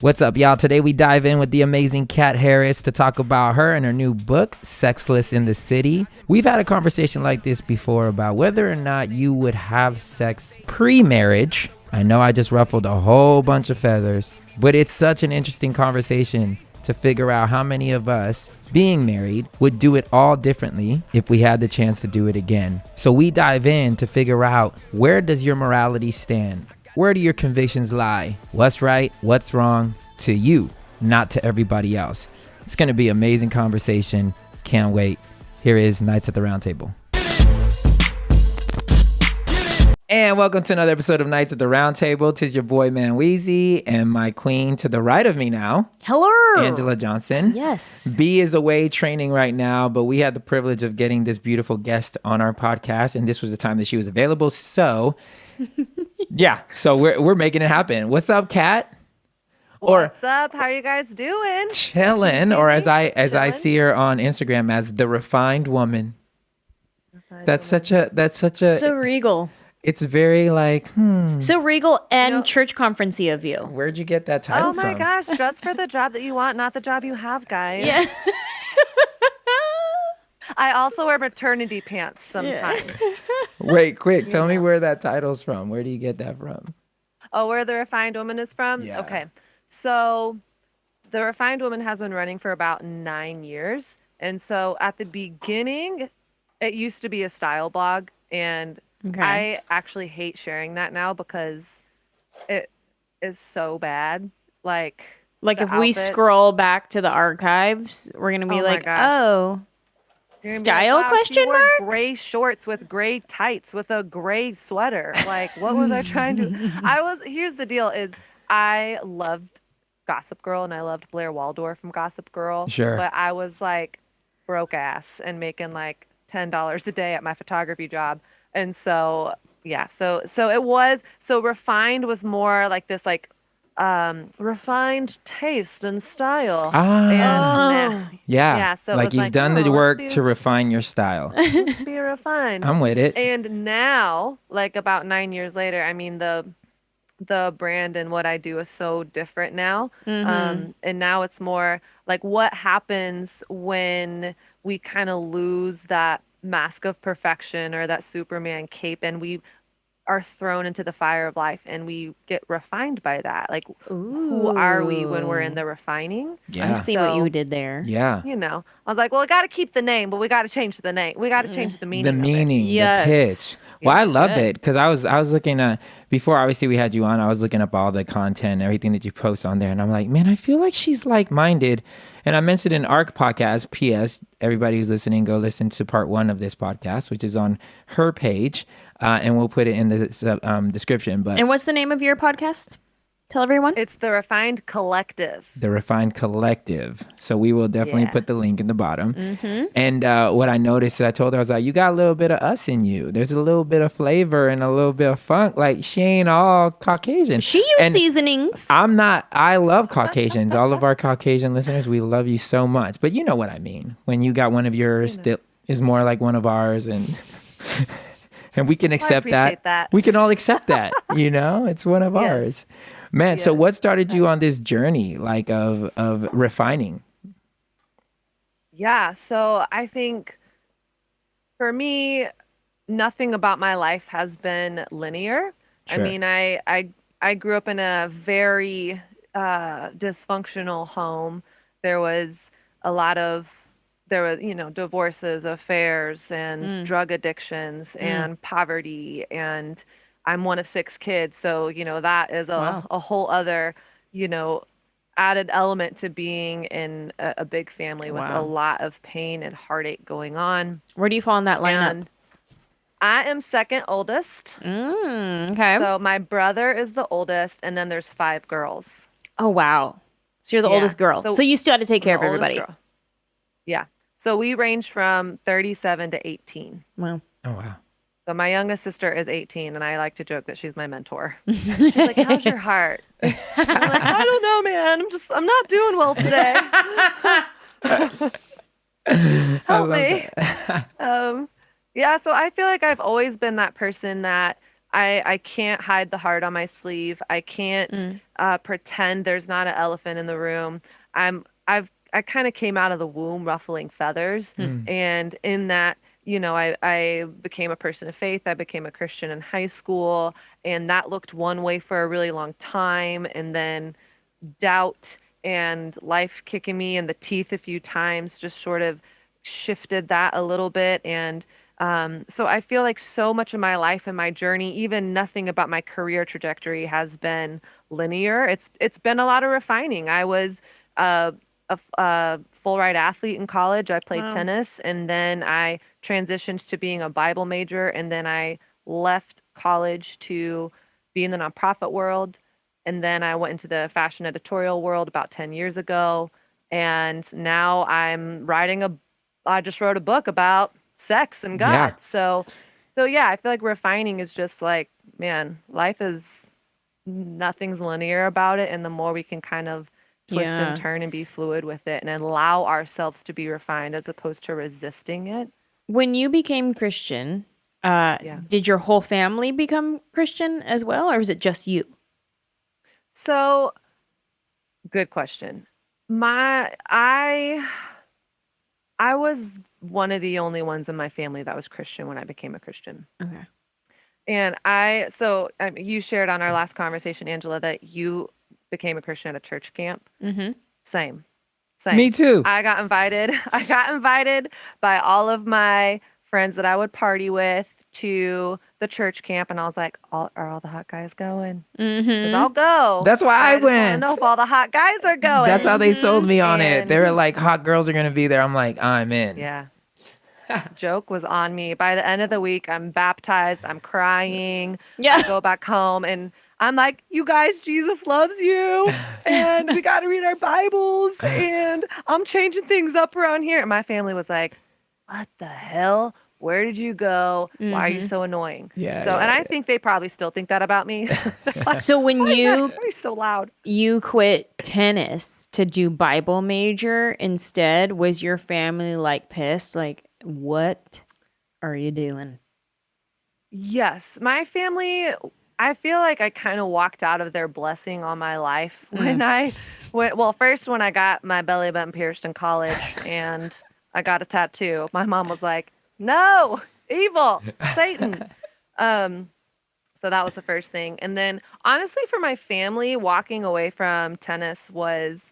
What's up, y'all? Today we dive in with the amazing Kat Harris to talk about her and her new book, Sexless in the City. We've had a conversation like this before about whether or not you would have sex pre-marriage. I know I just ruffled a whole bunch of feathers, but it's such an interesting conversation to figure out how many of us being married would do it all differently if we had the chance to do it again. So we dive in to figure out, where does your morality stand? Where do your convictions lie? What's right? What's wrong to you, not to everybody else? It's going to be an amazing conversation. Can't wait. Here is Nights at the Round Table. And welcome to another episode of Nights at the Round Table. Tis your boy, Man Weezy, and my queen to the right of me now. Hello. Angela Johnson. Yes. B is away training right now, but we had the privilege of getting this beautiful guest on our podcast, and this was the time that she was available. So, yeah, so we're making it happen. What's up, Kat? What's up? How are you guys doing? Chilling, or as I see her on Instagram as the refined woman. That's such a So regal. It's very like, So regal and church conference-y of you. Where'd you get that title Oh my from? gosh, dress for the job that you want, not the job you have, guys. Yes. I also wear maternity pants sometimes. Wait, quick, tell me where that title's from. Where do you get that from? Oh, where the refined woman is from? Yeah. Okay. So the refined woman has been running for about 9 years. And so at the beginning, it used to be a style blog. And I actually hate sharing that now because it is so bad. Like if we scroll back to the archives, we're going to be my gosh. You're gonna be style like, wow, she question wore mark? gray shorts with gray tights with a gray sweater. Like, what was I trying to? Here's the deal: is I loved Gossip Girl and I loved Blair Waldorf from Gossip Girl. Sure. But I was like broke ass and making like $10 a day at my photography job, and so yeah, so refined was more like this refined taste and style. Yeah. So it like was you've done the work let's to refine your style. be refined. I'm with it. And now, like about 9 years later, I mean the brand and what I do is so different now. And now it's more like what happens when we kind of lose that mask of perfection or that Superman cape and we are thrown into the fire of life and we get refined by that. Like, who are we when we're in the refining? Yeah. I see what you did there. Yeah. You know, I was like, well, I got to keep the name, but we got to change the name. We got to change the meaning. Yes. The pitch. Well, I loved it because I was looking at, before obviously we had you on, I was looking up all the content, everything that you post on there. And I'm like, man, I feel like she's like-minded. And I mentioned in ARC podcast, P.S., everybody who's listening, go listen to part 1 of this podcast, which is on her page. And we'll put it in the description. But And what's the name of your podcast? Tell everyone. It's the Refined Collective. The Refined Collective. So we will definitely put the link in the bottom. And what I noticed, I told her, I was like, you got a little bit of us in you. There's a little bit of flavor and a little bit of funk. Like, she ain't all Caucasian. She used seasonings. I'm not. I love Caucasians. All of our Caucasian listeners, we love you so much. But you know what I mean. When you got one of yours that is more like one of ours and... And we can accept that. We can all accept that, you know? It's one of ours. Man, so what started you on this journey, like, of refining? Yeah, so I think for me, nothing about my life has been linear. Sure. I mean, I grew up in a very dysfunctional home. There was, divorces, affairs, and drug addictions, and poverty, and I'm one of 6 kids. So, that is a whole other, added element to being in a big family with a lot of pain and heartache going on. Where do you fall in that lineup? And I am second oldest. Okay. So my brother is the oldest, and then there's 5 girls. Oh, wow. So you're the oldest girl. So you still had to take care of everybody. Girl. Yeah. So we range from 37 to 18. Wow. Oh, wow. So my youngest sister is 18, and I like to joke that she's my mentor. She's like, how's your heart? I'm like, I don't know, man. I'm not doing well today. Help me. Yeah, so I feel like I've always been that person that I can't hide the heart on my sleeve. I can't pretend there's not an elephant in the room. I kind of came out of the womb ruffling feathers, and in that, I became a person of faith. I became a Christian in high school, and that looked one way for a really long time, and then doubt and life kicking me in the teeth a few times just sort of shifted that a little bit. And so I feel like so much of my life and my journey, even nothing about my career trajectory has been linear. It's been a lot of refining. I was a full ride athlete in college. I played tennis, and then I transitioned to being a Bible major, and then I left college to be in the nonprofit world. And then I went into the fashion editorial world about 10 years ago. And now I just wrote a book about sex and God. Yeah. So yeah, I feel like refining is just like, man, nothing's linear about it. And the more we can kind of twist and turn and be fluid with it and allow ourselves to be refined as opposed to resisting it. When you became Christian, did your whole family become Christian as well, or was it just you? So, good question. I was one of the only ones in my family that was Christian when I became a Christian. Okay. And you shared on our last conversation, Angela, that you became a Christian at a church camp. Mm-hmm. Same. Me too. I got invited by all of my friends that I would party with to the church camp, and I was like, are all the hot guys going? Because I'll go. That's why I went. I know if all the hot guys are going. That's how they sold me on it. They were like, hot girls are going to be there. I'm like, I'm in. Yeah. Joke was on me. By the end of the week, I'm baptized. I'm crying. Yeah. I go back home, and I'm like, you guys, Jesus loves you, and we got to read our Bibles, and I'm changing things up around here. And my family was like, what the hell? Where did you go? Why are you so annoying? Yeah. And I think they probably still think that about me. So when why are you so loud? You quit tennis to do Bible major instead, was your family like pissed? Like, what are you doing? Yes. My family, I feel like I kind of walked out of their blessing on my life when I went, first when I got my belly button pierced in college and I got a tattoo. My mom was like, no, evil, Satan. So that was the first thing. And then honestly, for my family, walking away from tennis was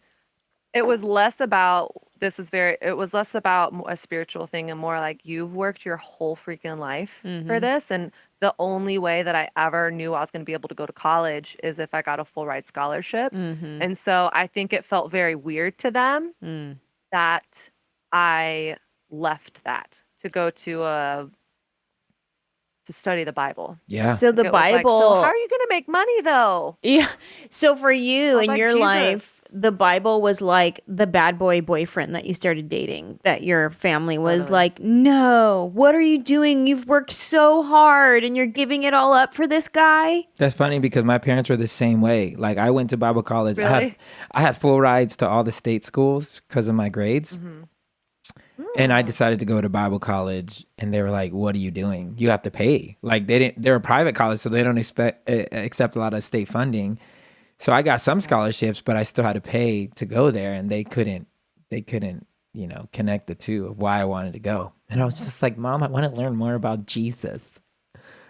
less about a spiritual thing and more like, you've worked your whole freaking life for this. And the only way that I ever knew I was going to be able to go to college is if I got a full ride scholarship. And so I think it felt very weird to them that I left that to go to study the Bible. Yeah. So the It was like, Bible. so how are you going to make money though? Yeah. So for you in like, your Jesus. life, the Bible was like the bad boy boyfriend that you started dating, that your family was Totally. like, no, what are you doing? You've worked so hard and you're giving it all up for this guy. That's funny because my parents were the same way. Like I went to Bible college. Really? I had full rides to all the state schools because of my grades. And I decided to go to Bible college, and they were like, "What are you doing? You have to pay." Like they're a private college, so they don't accept a lot of state funding. So I got some scholarships, but I still had to pay to go there, and they couldn't, connect the two of why I wanted to go. And I was just like, "Mom, I want to learn more about Jesus.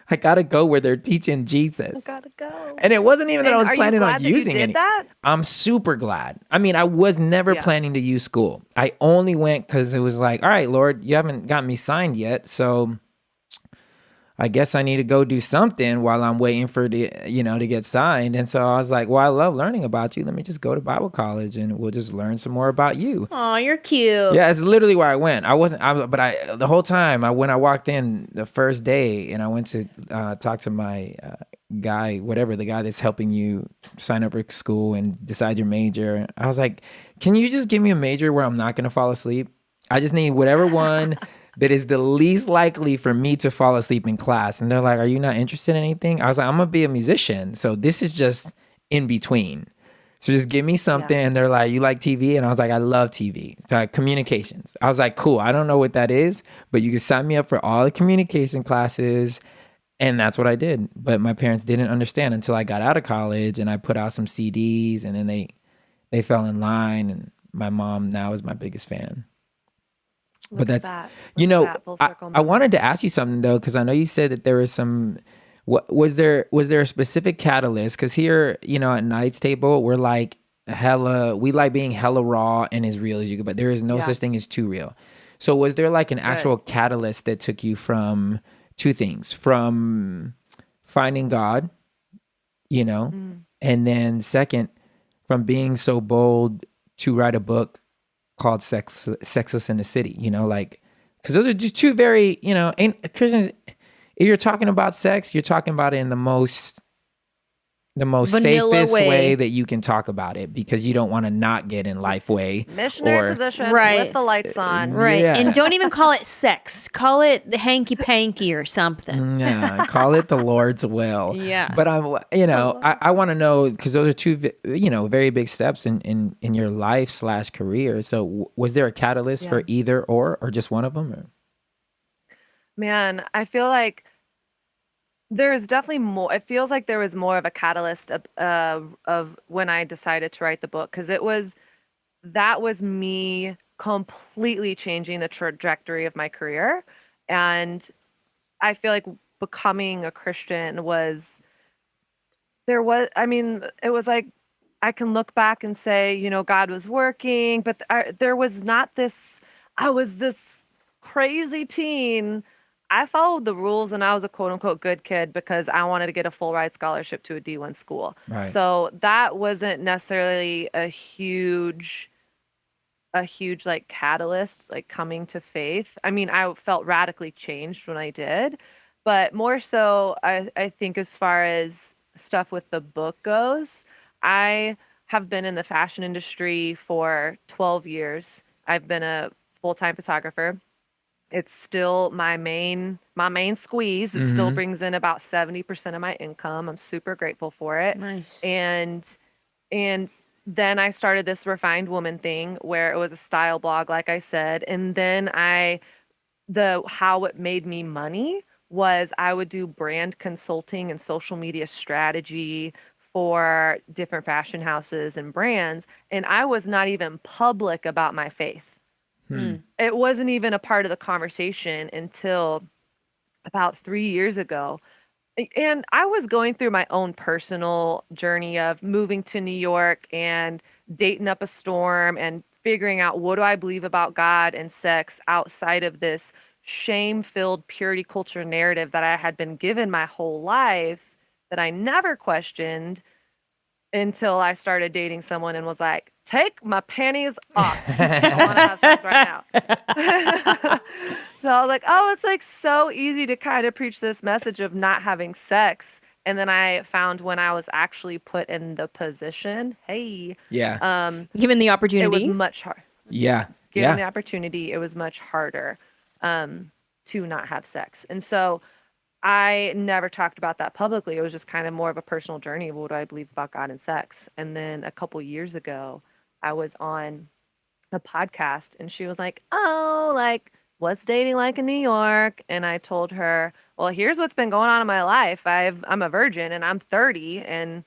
I gotta go where they're teaching Jesus." I gotta go. And it wasn't even that I was Are you planning glad on that you using did it. that? I'm super glad. I mean, I was never planning to use school. I only went because it was like, all right, Lord, you haven't got me signed yet, so I guess I need to go do something while I'm waiting for to get signed. And so I was like, well, I love learning about you. Let me just go to Bible college and we'll just learn some more about you. Oh, you're cute. Yeah, it's literally where I went. The whole time when I walked in the first day and I went to talk to my guy, the guy that's helping you sign up for school and decide your major. I was like, can you just give me a major where I'm not going to fall asleep? I just need whatever one that is the least likely for me to fall asleep in class. And they're like, are you not interested in anything? I was like, I'm going to be a musician. So this is just in between. So just give me something. Yeah. And they're like, you like TV? And I was like, I love TV. So communications. I was like, cool. I don't know what that is, but you can sign me up for all the communication classes And that's what I did. But my parents didn't understand until I got out of college and I put out some CDs, and then they fell in line, and my mom now is my biggest fan. But Look at that's, that. you Look at know, that full I, circle I moment. wanted to ask you something though, because I know you said that there was some, what was there a specific catalyst? Because here, you know, at Knight's Table, we're like we like being hella raw and as real as you can, but there is no Yeah. such thing as too real. So was there like an actual catalyst that took you from two things, from finding God, you know, and then second, from being so bold to write a book called Sexless in the City, you know, like, because those are just two very, you know, ain't Christians, if you're talking about sex, you're talking about it in the most Vanilla safest way way. that you can talk about it, because you don't want to not get in Lifeway Missionary or position Right. with the lights on. Right. Yeah. And don't even call it sex. Call it the hanky panky or something. yeah, call it the Lord's will. Yeah. But I want to know, because those are two, you know, very big steps in your life / career. So was there a catalyst for either or just one of them? Or? Man, I feel like there's definitely more. It feels like there was more of a catalyst of when I decided to write the book, because that was me completely changing the trajectory of my career. And I feel like becoming a Christian it was like I can look back and say, you know, God was working, but there was not this, I was this crazy teen. I followed the rules and I was a quote unquote good kid because I wanted to get a full ride scholarship to a D1 school. Right. So that wasn't necessarily a huge like catalyst, like coming to faith. I mean, I felt radically changed when I did, but more so, I think as far as stuff with the book goes, I have been in the fashion industry for 12 years. I've been a full-time photographer. It's still my main squeeze. It still brings in about 70% of my income. I'm super grateful for it. Nice. And then I started this Refined Woman thing where it was a style blog, like I said. And then how it made me money was I would do brand consulting and social media strategy for different fashion houses and brands. And I was not even public about my faith. It wasn't even a part of the conversation until about 3 years ago. And I was going through my own personal journey of moving to New York and dating up a storm and figuring out, what do I believe about God and sex outside of this shame-filled purity culture narrative that I had been given my whole life that I never questioned until I started dating someone and was like, take my panties off. I want to have sex right now. So I was like, oh, it's like so easy to kind of preach this message of not having sex. And then I found when I was actually put in the position, Given the it opportunity. was much harder. Yeah. Given the opportunity, it was much harder to not have sex. And so I never talked about that publicly. It was just kind of more of a personal journey of what do I believe about God and sex. And then a couple years ago, I was on a podcast and she was like, oh, like, what's dating like in New York? And I told her, well, here's what's been going on in my life. I'm a virgin and I'm 30 and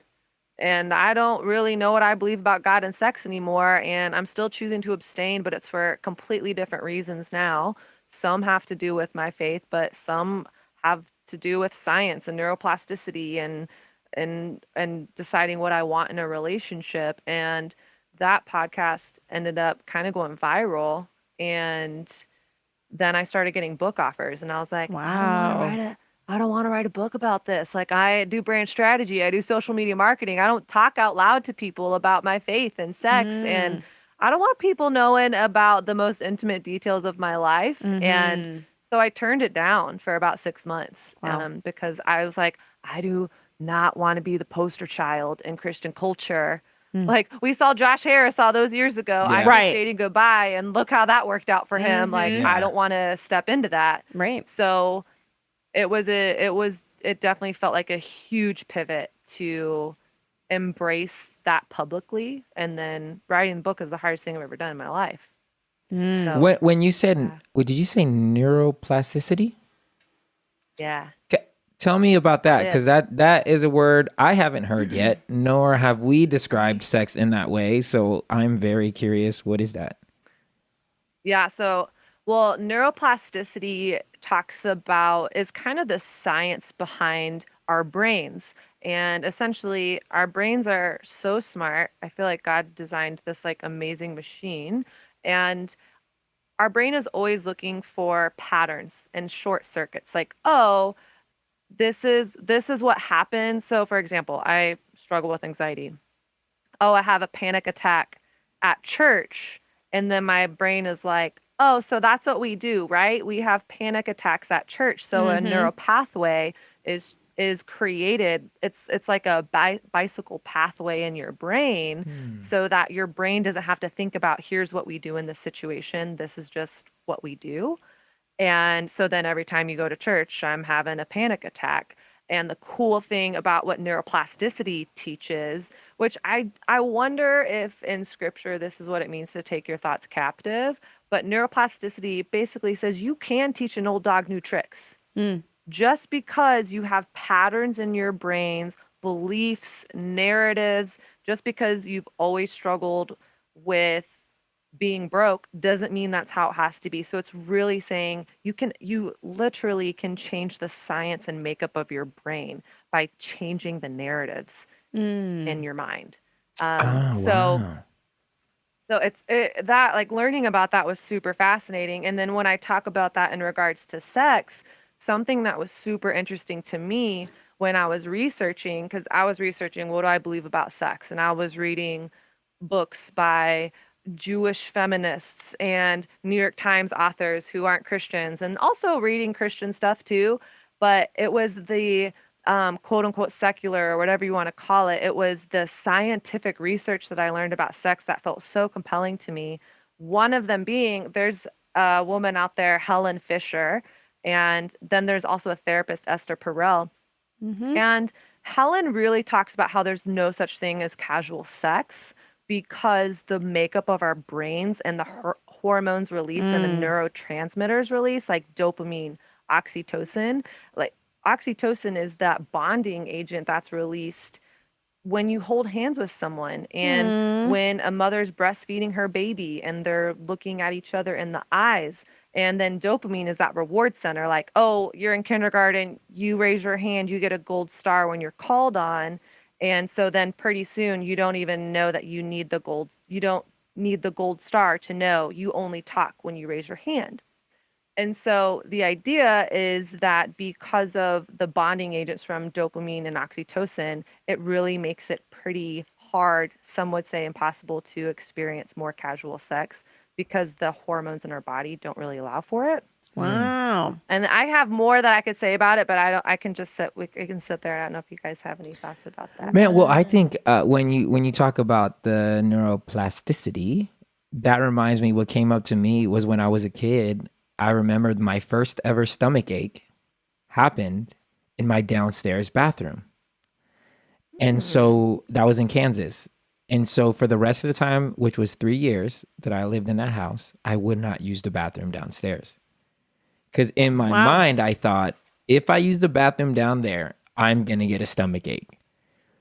I don't really know what I believe about God and sex anymore. And I'm still choosing to abstain, but it's for completely different reasons now. Some have to do with my faith, but some have to do with science and neuroplasticity and deciding what I want in a relationship. And that podcast ended up kind of going viral. And then I started getting book offers and I was like, Wow. I don't want to write a book about this. Like, I do brand strategy. I do social media marketing. I don't talk out loud to people about my faith and sex. And I don't want people knowing about the most intimate details of my life. And so I turned it down for about 6 months because I was like, I do not want to be the poster child in Christian culture. Like, we saw Josh Harris all those years ago. I was dating goodbye, and look how that worked out for him. Like, I don't want to step into that. Right. So it definitely felt like a huge pivot to embrace that publicly. And then writing the book is the hardest thing I've ever done in my life. So, When you said, what did you say, neuroplasticity? yeah. Tell me about that, Yeah. because that is a word I haven't heard yet, nor have we described sex in that way. So I'm very curious. What is that? Yeah, so well, neuroplasticity talks about is kind of the science behind our brains. And essentially, our brains are so smart. I feel like God designed this like amazing machine. And our brain is always looking for patterns and short circuits. Like, oh, this is what happens. So for example, I struggle with anxiety. Oh, I have a panic attack at church. And then my brain is like, oh, so that's what we do, right? We have panic attacks at church. So a neural pathway is created. It's like a bicycle pathway in your brain so that your brain doesn't have to think about here's what we do in this situation. This is just what we do. And so then every time you go to church, I'm having a panic attack. And the cool thing about what neuroplasticity teaches, which I wonder if in scripture this is what it means to take your thoughts captive, but neuroplasticity basically says you can teach an old dog new tricks. Just because you have patterns in your brains, beliefs, narratives, just because you've always struggled with being broke doesn't mean that's how it has to be. So it's really saying you literally can change the science and makeup of your brain by changing the narratives in your mind. Oh, So wow. so that like learning about that was super fascinating. And then when I talk about that in regards to sex, something that was super interesting to me when I was researching, because I was researching what do I believe about sex, and I was reading books by Jewish feminists and New York Times authors who aren't Christians, and also reading Christian stuff too. But it was the quote unquote secular or whatever you want to call it. It was the scientific research that I learned about sex that felt so compelling to me. One of them being there's a woman out there, Helen Fisher, and then there's also a therapist, Esther Perel. And Helen really talks about how there's no such thing as casual sex because the makeup of our brains and the hormones released and the neurotransmitters released, like dopamine, oxytocin, like oxytocin is that bonding agent that's released when you hold hands with someone and when a mother's breastfeeding her baby and they're looking at each other in the eyes. And then dopamine is that reward center, like, oh, you're in kindergarten, you raise your hand, you get a gold star when you're called on. And so then pretty soon you don't even know that you don't need the gold star to know you only talk when you raise your hand. And so the idea is that because of the bonding agents from dopamine and oxytocin, it really makes it pretty hard, some would say impossible, to experience more casual sex because the hormones in our body don't really allow for it. Wow. And I have more that I could say about it, but I can just we can sit there. I don't know if you guys have any thoughts about that. Man, well, I think when you talk about the neuroplasticity, that reminds me what came up to me was when I was a kid. I remembered my first ever stomach ache happened in my downstairs bathroom. And so that was in Kansas. And so for the rest of the time, which was 3 years that I lived in that house, I would not use the bathroom downstairs. Because in my mind, I thought, if I use the bathroom down there, I'm going to get a stomach ache.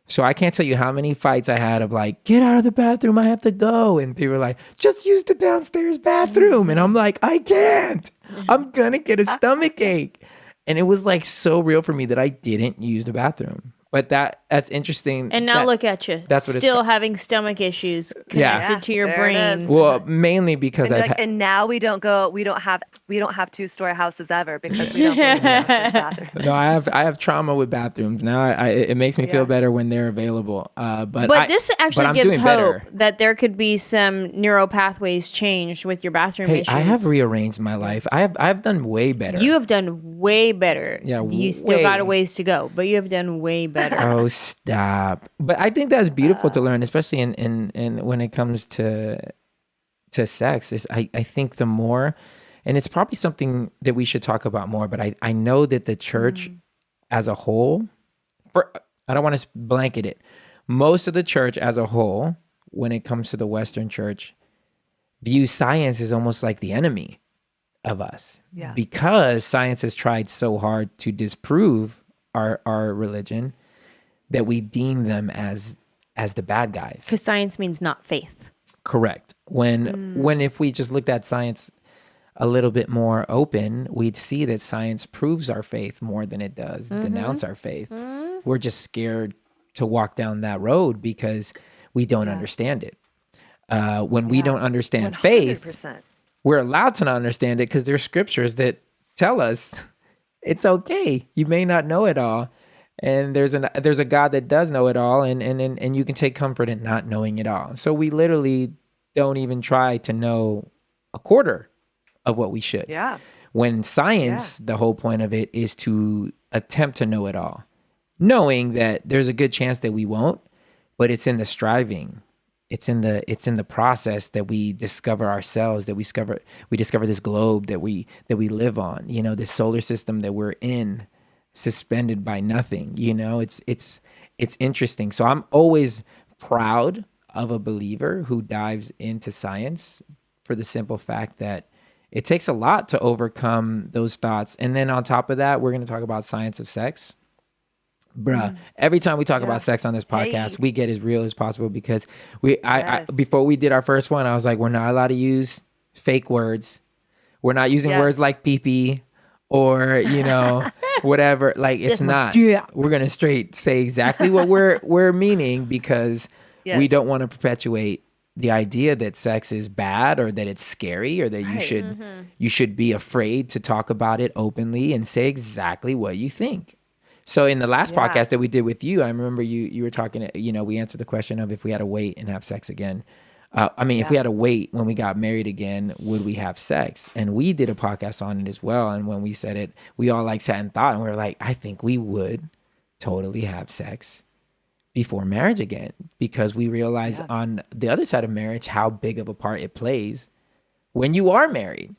So I can't tell you how many fights I had of like, get out of the bathroom, I have to go. And people are like, just use the downstairs bathroom. And I'm like, I can't. I'm going to get a stomach ache. And it was like so real for me that I didn't use the bathroom. But that's interesting. And now look at you, that's what still having stomach issues connected to your there it brain. is. Well, mainly because And now we don't have two-story houses ever because we don't go to the downstairs bathroom. No, I have trauma with bathrooms. Now it makes me feel better when they're available. But this actually I'm gives doing hope better. that there could be some neural pathways changed with your bathroom Hey, issues. I have rearranged my life. I've done way better. You have done way better. Yeah, You still got a way. ways to go, but you have done way better. Oh, stop. But I think that's beautiful to learn, especially in when it comes to sex. Is I think the more, and it's probably something that we should talk about more, but I know that the church as a whole, I don't want to blanket it. Most of the church as a whole, when it comes to the Western church, views science as almost like the enemy of us. Yeah. Because science has tried so hard to disprove our religion, that we deem them as the bad guys. Because science means not faith. Correct. When if we just looked at science a little bit more open, we'd see that science proves our faith more than it does denounce our faith. We're just scared to walk down that road because we don't understand it. When we don't understand 100%. faith, we're allowed to not understand it because there's scriptures that tell us it's okay. You may not know it all. And there's a God that does know it all, and you can take comfort in not knowing it all. So we literally don't even try to know a quarter of what we should. Yeah. When science, the whole point of it is to attempt to know it all, knowing that there's a good chance that we won't, but it's in the striving. It's in the process that we discover ourselves, that we discover this globe that we live on, this solar system that we're in, suspended by nothing. It's interesting. So I'm always proud of a believer who dives into science for the simple fact that it takes a lot to overcome those thoughts. And then on top of that, we're going to talk about science of sex. Bruh, every time we talk about sex on this podcast, we get as real as possible because I before we did our first one, I was like, we're not allowed to use fake words. We're not using words like pee-pee or, whatever. Like, it's not. We're going to straight say exactly what we're meaning because we don't want to perpetuate the idea that sex is bad or that it's scary or that you should be afraid to talk about it openly and say exactly what you think. So in the last podcast that we did with you, I remember you were talking, we answered the question of if we had to wait and have sex again. If we had to wait when we got married again, would we have sex? And we did a podcast on it as well. And when we said it, we all sat and thought, and we were like, I think we would totally have sex before marriage again, because we realize on the other side of marriage how big of a part it plays when you are married.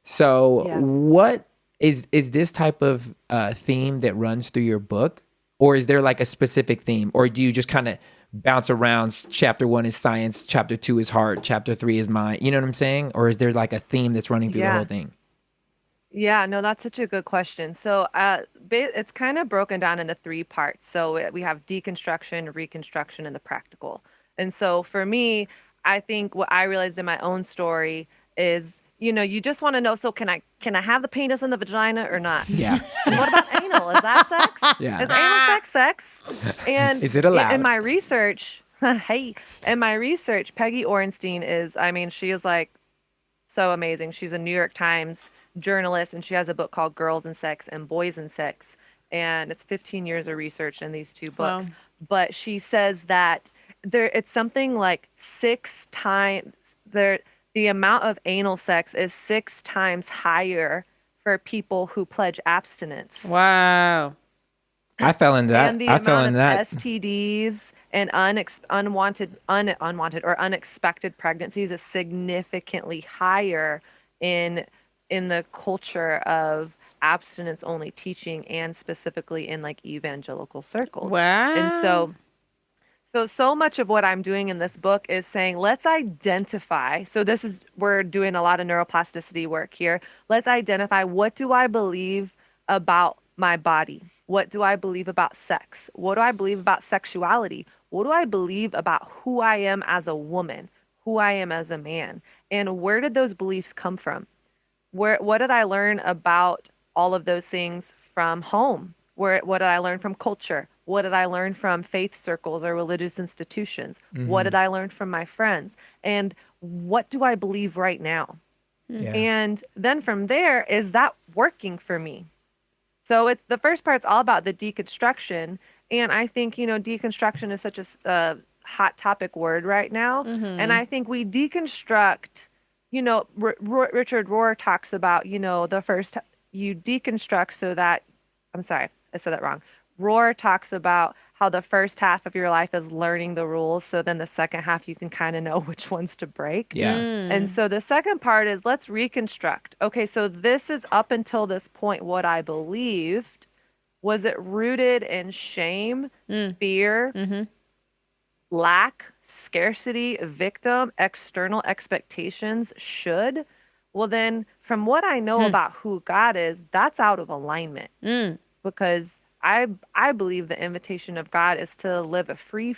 So what is this type of theme that runs through your book, or is there like a specific theme, or do you just kind of bounce around? Chapter 1 is science, chapter 2 is heart, chapter 3 is mind. You know what I'm saying? Or is there like a theme that's running through the whole thing? Yeah, no, that's such a good question. So it's kind of broken down into 3 parts. So we have deconstruction, reconstruction, and the practical. And so for me, I think what I realized in my own story is, you just want to know, so can I have the penis in the vagina or not? Yeah. And what about anal? Is that sex? Yeah. Is anal sex? And is it allowed? In my research, Peggy Orenstein she is like so amazing. She's a New York Times journalist, and she has a book called Girls and Sex and Boys and Sex. And it's 15 years of research in these 2 books. Wow. But she says that it's something like 6 times the amount of anal sex is 6 times higher for people who pledge abstinence. Wow. I fell into that. And the amount of STDs and unwanted or unexpected pregnancies is significantly higher in the culture of abstinence only teaching, and specifically in like evangelical circles. Wow. And so much of what I'm doing in this book is saying, let's identify. So we're doing a lot of neuroplasticity work here. Let's identify, what do I believe about my body? What do I believe about sex? What do I believe about sexuality? What do I believe about who I am as a woman, who I am as a man? And where did those beliefs come from? What did I learn about all of those things from home? What did I learn from culture? What did I learn from faith circles or religious institutions? Mm-hmm. What did I learn from my friends? And what do I believe right now? Yeah. And then from there, is that working for me? So it's the first part's all about the deconstruction. And I think, deconstruction is such a hot topic word right now. Mm-hmm. And I think we deconstruct, Richard Rohr talks about, the first, you deconstruct so that, I'm sorry, I said that wrong. Rohr talks about how the first half of your life is learning the rules, so then the second half you can kind of know which ones to break. Yeah. And so the second part is, let's reconstruct. Okay, so this is up until this point what I believed. Was it rooted in shame, fear, lack, scarcity, victim, external expectations, should? Well, then from what I know about who God is, that's out of alignment. Because I believe the invitation of God is to live a free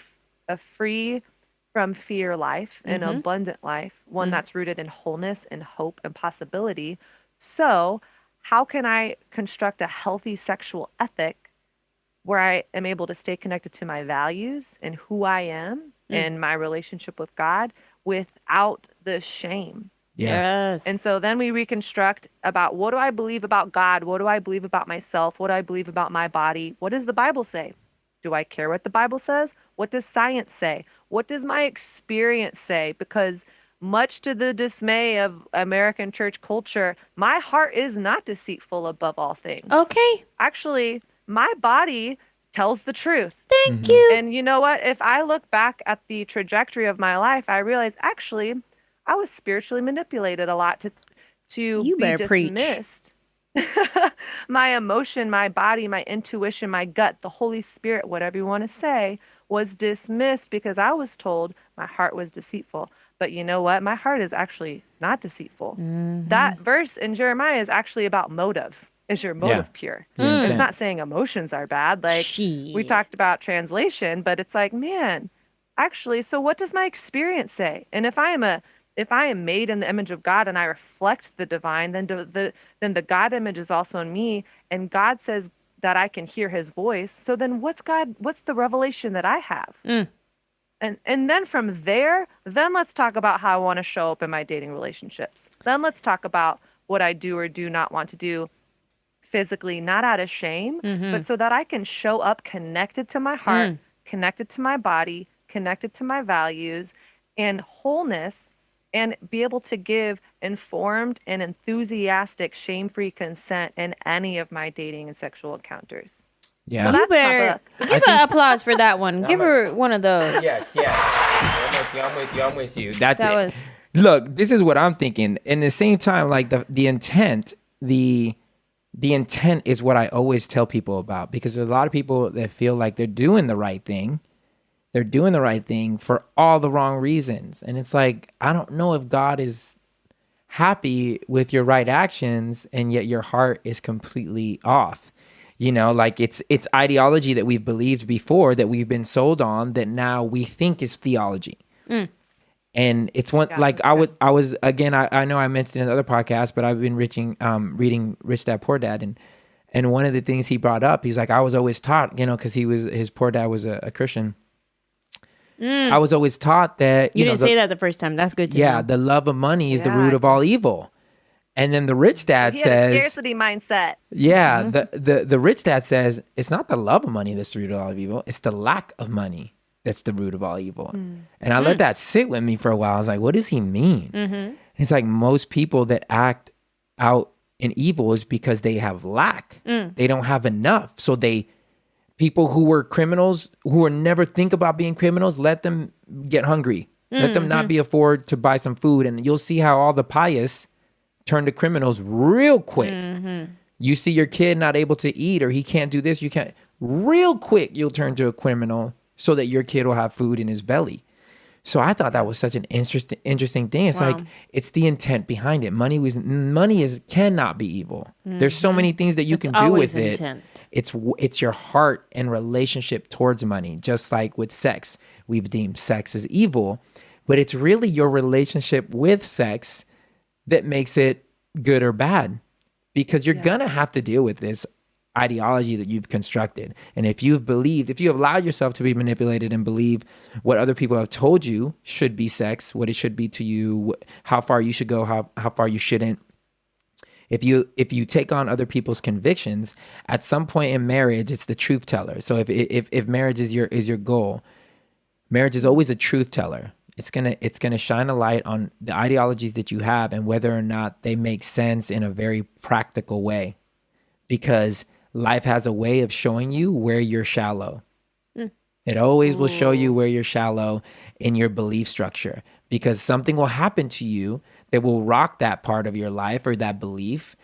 from fear life, an abundant life, one that's rooted in wholeness and hope and possibility. So, how can I construct a healthy sexual ethic where I am able to stay connected to my values and who I am and my relationship with God without the shame? Yeah. Yes. And so then we reconstruct about, what do I believe about God? What do I believe about myself? What do I believe about my body? What does the Bible say? Do I care what the Bible says? What does science say? What does my experience say? Because much to the dismay of American church culture, my heart is not deceitful above all things. Okay. Actually, my body tells the truth. Thank you. And you know what? If I look back at the trajectory of my life, I realize actually I was spiritually manipulated a lot to You be better preach. dismissed. My emotion, my body, my intuition, my gut, the Holy Spirit, whatever you want to say, was dismissed because I was told my heart was deceitful. But you know what? My heart is actually not deceitful. That verse in Jeremiah is actually about motive. Is your motive pure? Your It's intent. not saying emotions are bad. Like we Shit. talked about translation, but it's like, man, actually, so what does my experience say? And if I am made in the image of God and I reflect the divine, then the God image is also in me, and God says that I can hear his voice. So then what's the revelation that I have? And then from there, then let's talk about how I want to show up in my dating relationships. Then let's talk about what I do or do not want to do physically, not out of shame, but so that I can show up connected to my heart, connected to my body, connected to my values and wholeness, and be able to give informed and enthusiastic, shame-free consent in any of my dating and sexual encounters. Yeah. So You that's my better book. give her applause for that one. Give her one of those. Yes. I'm with you. That's That it. was Look, this is what I'm thinking. In the same time, like the intent, the intent is what I always tell people about, because there's a lot of people that feel like they're doing the right thing. They're doing the right thing for all the wrong reasons. And it's like, I don't know if God is happy with your right actions and yet your heart is completely off. You know, like it's ideology that we've believed before, that we've been sold on, that now we think is theology. And it's one, like I was again, I know I mentioned in another podcast, but I've been reading Rich Dad Poor Dad, and one of the things he brought up, he's like, I was always taught, you know, because his poor dad was a Christian. I was always taught that you know, didn't say that the first time. That's good to yeah, know. the love of money is the Yeah, root I of all evil. And then the rich dad He had a says, scarcity mindset. yeah, the rich dad says, it's not the love of money that's the root of all evil. It's the lack of money that's the root of all evil. And I let that sit with me for a while. I was like, what does he mean? It's like most people that act out in evil is because they have lack. They don't have enough. So people who were criminals, who were never think about being criminals, let them get hungry. Let them not be afford to buy some food. And you'll see how all the pious turn to criminals real quick. You see your kid not able to eat, or he can't do this, you can't. Real quick, you'll turn to a criminal so that your kid will have food in his belly. So I thought that was such an interesting thing. It's like, it's the intent behind it. Money cannot be evil. There's so many things that you can do with it. Intent. It's your heart and relationship towards money. Just like with sex, we've deemed sex as evil, but it's really your relationship with sex that makes it good or bad, because you're gonna have to deal with this ideology that you've constructed. And if you've allowed yourself to be manipulated and believe what other people have told you should be sex, what it should be to you, how far you should go, how far you shouldn't. If you take on other people's convictions, at some point in marriage, it's the truth teller. So if marriage is your goal, marriage is always a truth teller. It's gonna shine a light on the ideologies that you have and whether or not they make sense in a very practical way, because life has a way of showing you where you're shallow. It always will show you where you're shallow in your belief structure, because something will happen to you that will rock that part of your life or that belief,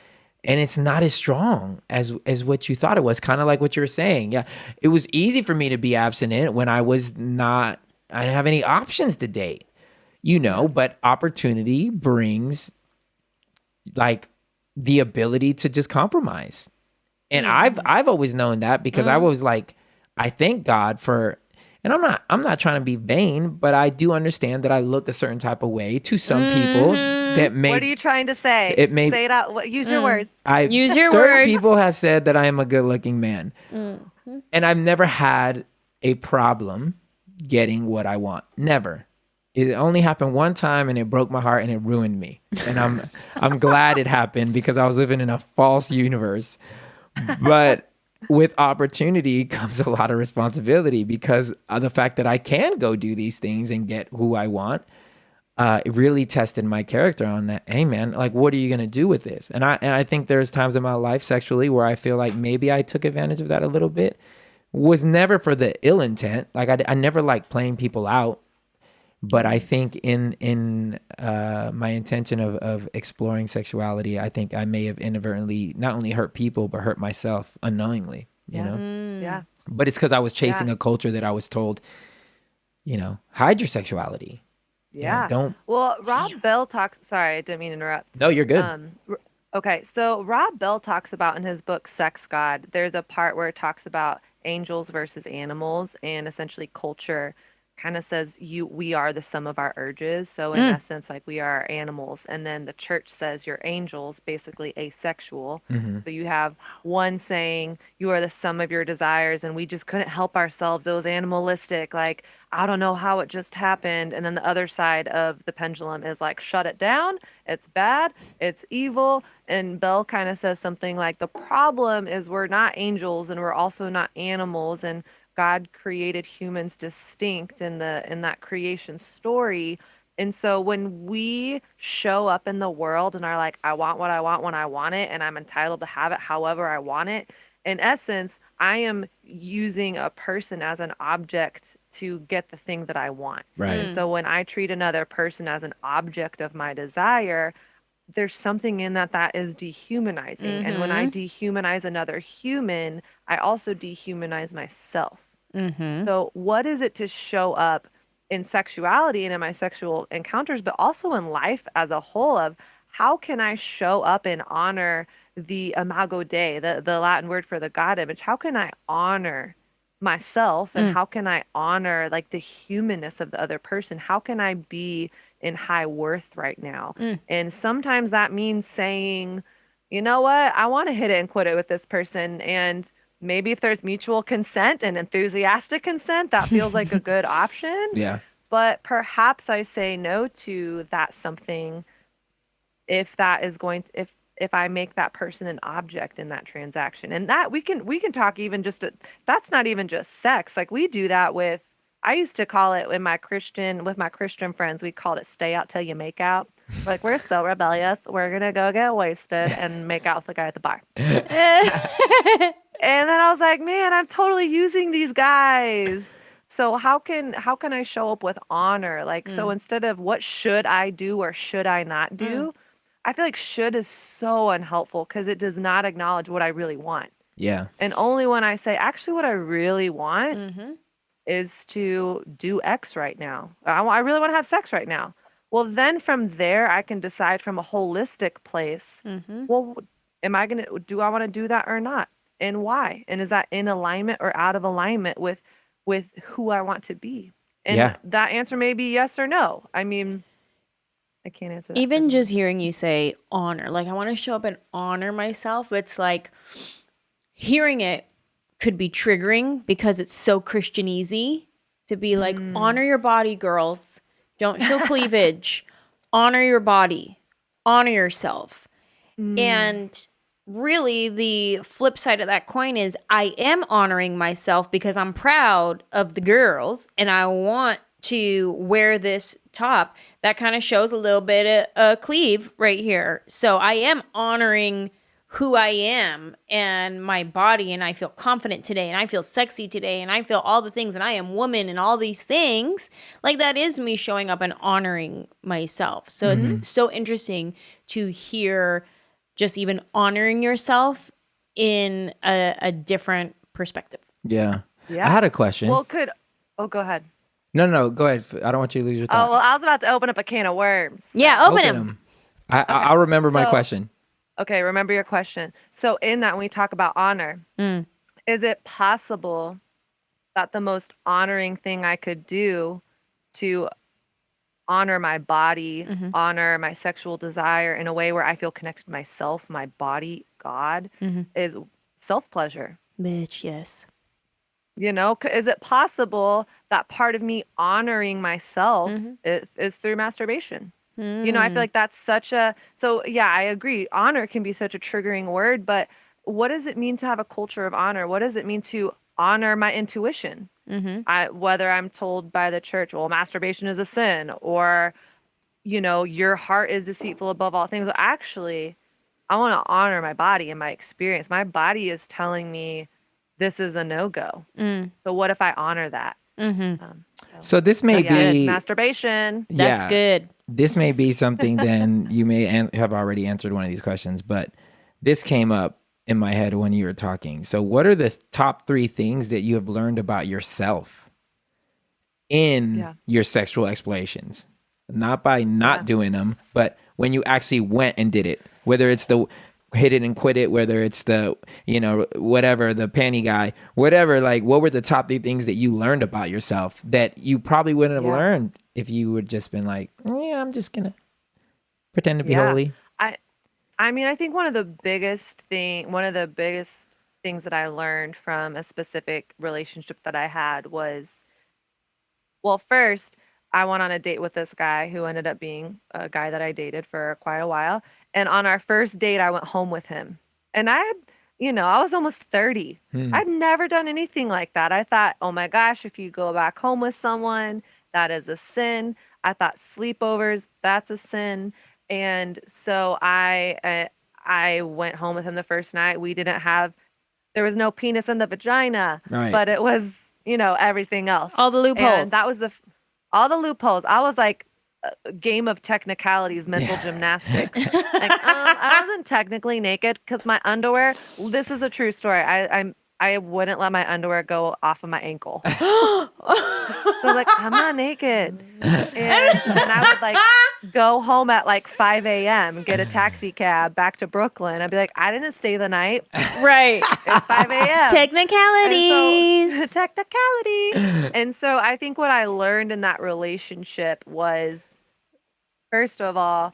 and it's not as strong as what you thought it was. Kind of like what you were saying. Yeah, it was easy for me to be abstinent when I didn't have any options to date, but opportunity brings like the ability to just compromise. And I've always known that because I was like, I thank God for, and I'm not trying to be vain, but I do understand that I look a certain type of way to some people that may. What are you trying to say? It may Say it out. Use your words. Use your certain words. people have said that I am a good looking man, and I've never had a problem getting what I want. Never. It only happened one time, and it broke my heart, and it ruined me. And I'm glad it happened because I was living in a false universe. But with opportunity comes a lot of responsibility because of the fact that I can go do these things and get who I want. It really tested my character on that. Hey man, like, what are you going to do with this? And I think there's times in my life sexually where I feel like maybe I took advantage of that a little bit. Was never for the ill intent. Like I never liked playing people out. But I think in my intention of exploring sexuality, I think I may have inadvertently not only hurt people, but hurt myself unknowingly, you know? Yeah. But it's because I was chasing a culture that I was told, hide your sexuality. Yeah. Don't. Well, Rob Bell talks. Sorry, I didn't mean to interrupt. No, you're good. Okay, so Rob Bell talks about in his book Sex God, there's a part where it talks about angels versus animals, and essentially culture kind of says we are the sum of our urges. So in essence, like, we are animals, and then the church says you're angels, basically asexual. So you have one saying you are the sum of your desires, and we just couldn't help ourselves. It was animalistic. Like, I don't know how it just happened. And then the other side of the pendulum is like, shut it down. It's bad. It's evil. And Bell kind of says something like, the problem is we're not angels and we're also not animals. And God created humans distinct in that creation story. And so when we show up in the world and are like, I want what I want when I want it, and I'm entitled to have it however I want it, in essence, I am using a person as an object to get the thing that I want. Right. And so when I treat another person as an object of my desire, there's something in that is dehumanizing. And when I dehumanize another human, I also dehumanize myself. So what is it to show up in sexuality and in my sexual encounters, but also in life as a whole, of how can I show up and honor the imago Dei, the Latin word for the God image? How can I honor myself, and how can I honor like the humanness of the other person? How can I be in high worth right now? And sometimes that means saying, you know what, I want to hit it and quit it with this person. And maybe if there's mutual consent and enthusiastic consent, that feels like a good option. Yeah. But perhaps I say no to that something if that is going to, if I make that person an object in that transaction. And that we can talk even just, that's not even just sex. Like, we do that with, I used to call it with my Christian friends, we called it stay out till you make out. Like, we're so rebellious. We're going to go get wasted and make out with the guy at the bar. And then I was like, man, I'm totally using these guys. So how can I show up with honor? Like, so instead of what should I do or should I not do, I feel like should is so unhelpful because it does not acknowledge what I really want. Yeah. And only when I say, actually, what I really want is to do X right now. I really want to have sex right now. Well, then from there, I can decide from a holistic place, well, do I want to do that or not? And why? And is that in alignment or out of alignment with who I want to be? And that answer may be yes or no. I mean, I can't answer that. Even just hearing you say honor, like, I want to show up and honor myself. It's like, hearing it could be triggering because it's so Christian-easy to be like, honor your body, girls. Don't show cleavage. Honor your body. Honor yourself. And really, the flip side of that coin is I am honoring myself because I'm proud of the girls and I want to wear this top that kind of shows a little bit of cleave right here. So I am honoring who I am and my body, and I feel confident today, and I feel sexy today, and I feel all the things, and I am woman and all these things. Like, that is me showing up and honoring myself. So it's so interesting to hear just even honoring yourself in a different perspective. Yeah. I had a question. Well, go ahead. No, go ahead. I don't want you to lose your thought. Oh, well, I was about to open up a can of worms. Yeah, open them. I'll remember my question. Okay, remember your question. So in that, when we talk about honor, is it possible that the most honoring thing I could do to honor my body, honor my sexual desire in a way where I feel connected to myself, my body, God, is self-pleasure? Bitch, yes. You know, is it possible that part of me honoring myself is through masturbation? You know, I feel like that's such a, so yeah, I agree. Honor can be such a triggering word, but what does it mean to have a culture of honor? What does it mean to honor my intuition? Whether I'm told by the church, well, masturbation is a sin, or, you know, your heart is deceitful above all things. Well, actually, I want to honor my body and my experience. My body is telling me this is a no-go. So what if I honor that? So this may That's good. be Masturbation. That's good. This may be something then you may have already answered one of these questions, but this came up in my head when you were talking. So what are the top 3 things that you have learned about yourself in your sexual explorations? Not by not doing them, but when you actually went and did it, whether it's the hit it and quit it, whether it's the, you know, whatever, the panty guy, whatever, like what were the top 3 things that you learned about yourself that you probably wouldn't have learned if you would just been like, yeah, I'm just gonna pretend to be holy? I mean, I think one of the biggest things that I learned from a specific relationship that I had was, well, first, I went on a date with this guy who ended up being a guy that I dated for quite a while. And on our first date, I went home with him. And I had, you know, I was almost 30. I'd never done anything like that. I thought, oh my gosh, if you go back home with someone, that is a sin. I thought sleepovers, that's a sin. And so I went home with him the first night. There was no penis in the vagina, but it was, you know, everything else. All the loopholes. And that was all the loopholes. I was like a game of technicalities, mental gymnastics. Like, I wasn't technically naked because my underwear, this is a true story. I wouldn't let my underwear go off of my ankle. So I was like, I'm not naked. And then I would like go home at like 5 a.m., get a taxi cab back to Brooklyn. I'd be like, I didn't stay the night. Right. It's 5 a.m. Technicalities. Technicality. And so I think what I learned in that relationship was, first of all,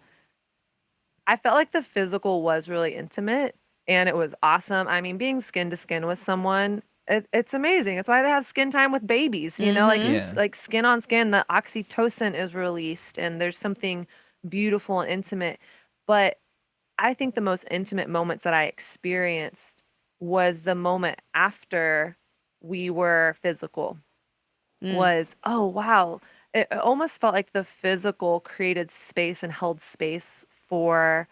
I felt like the physical was really intimate and it was awesome. I mean, being skin to skin with someone, it's amazing. It's why they have skin time with babies, you know, like skin on skin, the oxytocin is released and there's something beautiful and intimate. But I think the most intimate moments that I experienced was the moment after we were physical. Was, oh, wow. It almost felt like the physical created space and held space for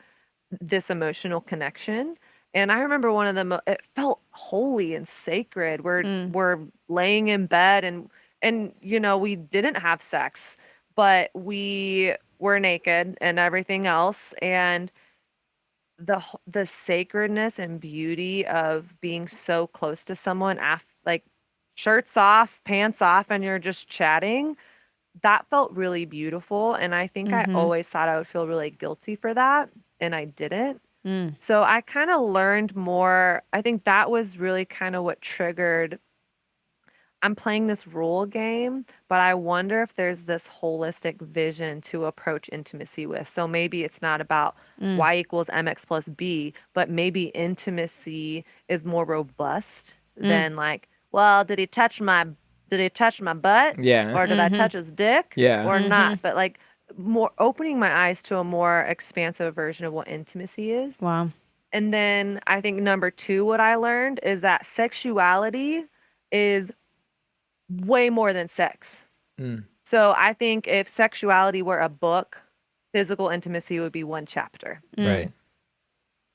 this emotional connection. And I remember one of them, it felt holy and sacred. We're laying in bed and you know, we didn't have sex, but we were naked and everything else. And the sacredness and beauty of being so close to someone, like shirts off, pants off, and you're just chatting, that felt really beautiful. And I think I always thought I would feel really guilty for that, and I didn't. So I kind of learned more. I think that was really kind of what triggered, I'm playing this rule game, but I wonder if there's this holistic vision to approach intimacy with. So maybe it's not about y equals mx plus b, but maybe intimacy is more robust than like, well, did he touch my butt? Yeah. Or did I touch his dick? Yeah. Or not? But like more opening my eyes to a more expansive version of what intimacy is. Wow. And then I think number 2, what I learned is that sexuality is way more than sex. So I think if sexuality were a book, physical intimacy would be one chapter. Right.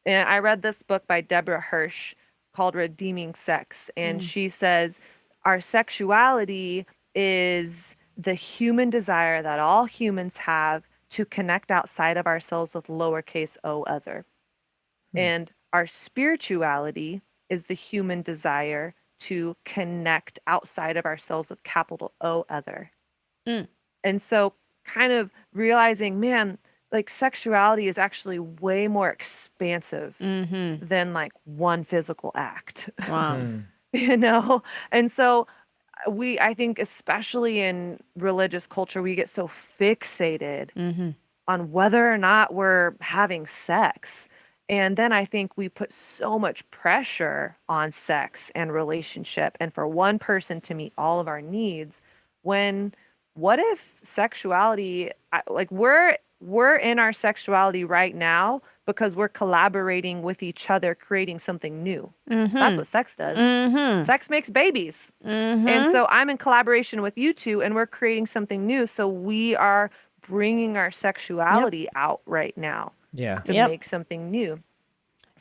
And I read this book by Deborah Hirsch called Redeeming Sex. And she says our sexuality is the human desire that all humans have to connect outside of ourselves with lowercase o other. And our spirituality is the human desire to connect outside of ourselves with capital O other. And so kind of realizing, man, like sexuality is actually way more expansive than like one physical act, Wow. you know? And so I think especially in religious culture, we get so fixated on whether or not we're having sex. And then I think we put so much pressure on sex and relationship and for one person to meet all of our needs when what if sexuality like we're in our sexuality right now because we're collaborating with each other creating something new. That's what sex does. Sex makes babies. And so I'm in collaboration with you two and we're creating something new. So we are bringing our sexuality out right now to make something new.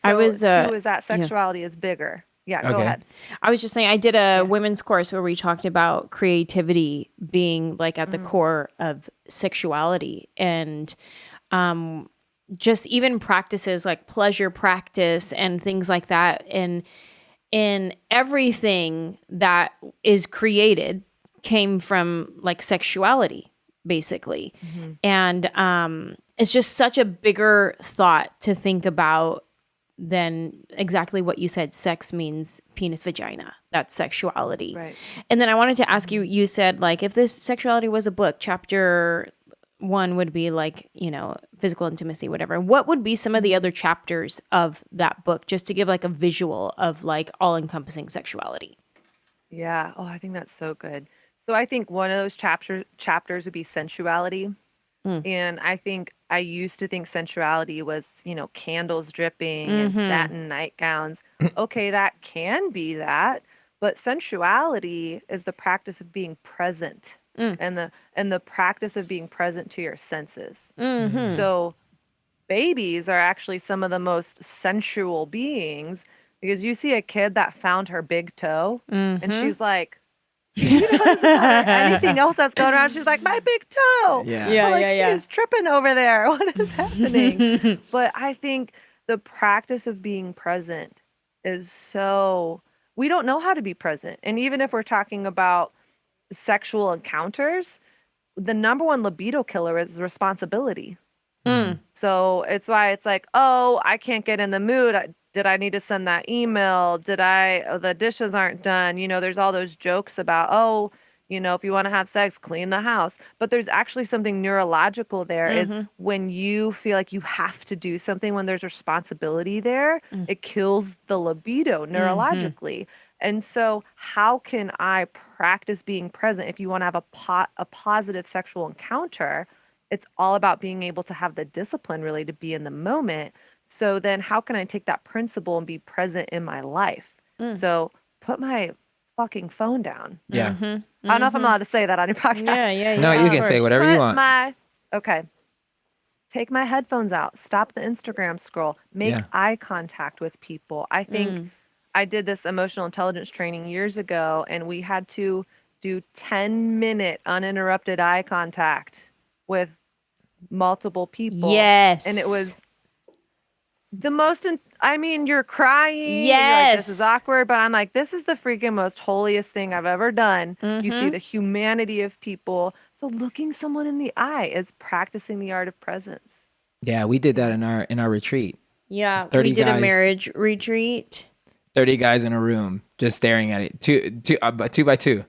So I was two is that sexuality is bigger. Yeah, go ahead. I was just saying, I did a women's course where we talked about creativity being like at the core of sexuality, and just even practices like pleasure practice and things like that. And in everything that is created came from like sexuality, basically. And it's just such a bigger thought to think about than exactly what you said. Sex means penis, vagina. That's sexuality. Right. And then I wanted to ask you, you said like if this sexuality was a book, chapter 1 would be like, you know, physical intimacy, whatever. What would be some of the other chapters of that book, just to give like a visual of like all encompassing sexuality? Yeah. Oh, I think that's so good. So I think one of those chapters would be sensuality. And I think I used to think sensuality was, you know, candles dripping and satin nightgowns. Okay, that can be that, but sensuality is the practice of being present and the practice of being present to your senses. So babies are actually some of the most sensual beings because you see a kid that found her big toe and she's like, you know, doesn't matter anything else that's going on. She's like, my big toe. She's tripping over there. What is happening? But I think the practice of being present is so, we don't know how to be present. And even if we're talking about sexual encounters, the number one libido killer is responsibility. So it's why it's like, oh, I can't get in the mood. Did I need to send that email? The dishes aren't done? You know, there's all those jokes about, oh, you know, if you want to have sex, clean the house. But there's actually something neurological there is when you feel like you have to do something, when there's responsibility there, it kills the libido neurologically. And so how can I practice being present if you want to have a positive sexual encounter? It's all about being able to have the discipline really to be in the moment. So then how can I take that principle and be present in my life? So put my fucking phone down. Yeah. I don't know if I'm allowed to say that on your podcast. No, you can say whatever you want. Take my headphones out. Stop the Instagram scroll. Make eye contact with people. I think I did this emotional intelligence training years ago, and we had to do 10-minute uninterrupted eye contact with multiple people. Yes. And it was the most, you're crying. Yes. You're like, this is awkward, but I'm like, this is the freaking most holiest thing I've ever done. You see the humanity of people. So looking someone in the eye is practicing the art of presence. Yeah, we did that in our retreat. Yeah, we did a marriage retreat. 30 guys in a room just staring at it, two by two,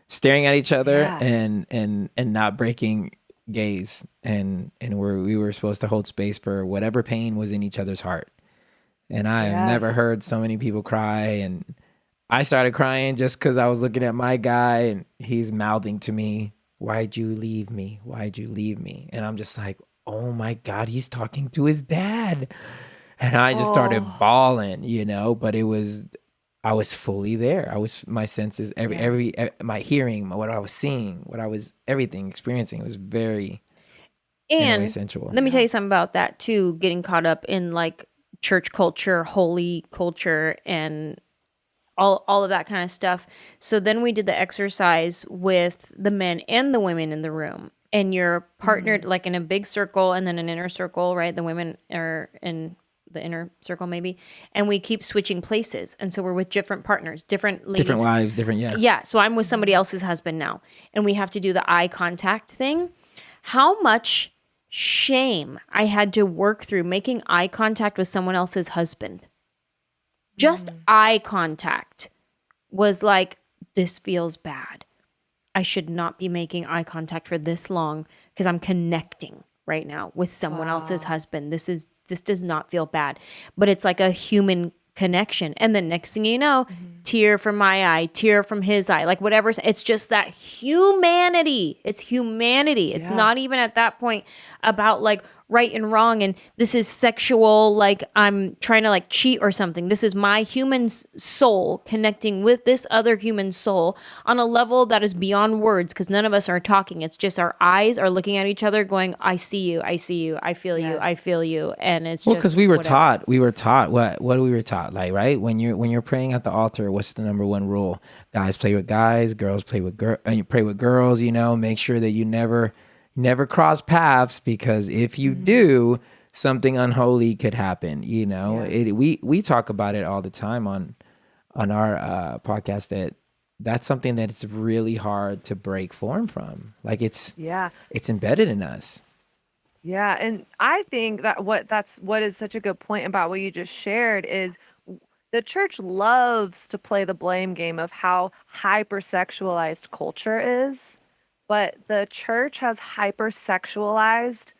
staring at each other and not breaking gaze, and we were supposed to hold space for whatever pain was in each other's heart. And I have never heard so many people cry, and I started crying just because I was looking at my guy and he's mouthing to me, "Why'd you leave me? Why'd you leave me?" And I'm just like, oh my God, he's talking to his dad. And I just started bawling, you know, but I was fully there. My senses, my hearing, what I was seeing, everything experiencing, it was very sensual. Let me tell you something about that too, getting caught up in like church culture, holy culture, and all of that kind of stuff. So then we did the exercise with the men and the women in the room, and you're partnered like in a big circle and then an inner circle, right? The women are in the inner circle maybe, and we keep switching places, and so we're with different partners, different ladies, different wives, so I'm with somebody else's husband now, and we have to do the eye contact thing. How much shame I had to work through making eye contact with someone else's husband. Just eye contact was like, this feels bad. I should not be making eye contact for this long because I'm connecting right now with someone else's husband. This does not feel bad, but it's like a human connection. And the next thing you know, tear from my eye, tear from his eye, like whatever. It's just that humanity. It's humanity. It's not even at that point about like right and wrong. And this is sexual, like I'm trying to like cheat or something. This is my human soul connecting with this other human soul on a level that is beyond words, because none of us are talking. It's just our eyes are looking at each other going, I see you, I see you, I feel you, I feel you. And it's just because we were taught what we were taught, like, right, when you're praying at the altar, what's the number one rule? Guys play with guys, girls play with girls, and you pray with girls, you know, make sure that you never cross paths, because if you do, something unholy could happen, you know. We talk about it all the time on our podcast, that's something that it's really hard to break form from. Like it's embedded in us. Yeah, and I think that what is such a good point about what you just shared is the church loves to play the blame game of how hypersexualized culture is, but the church has hypersexualized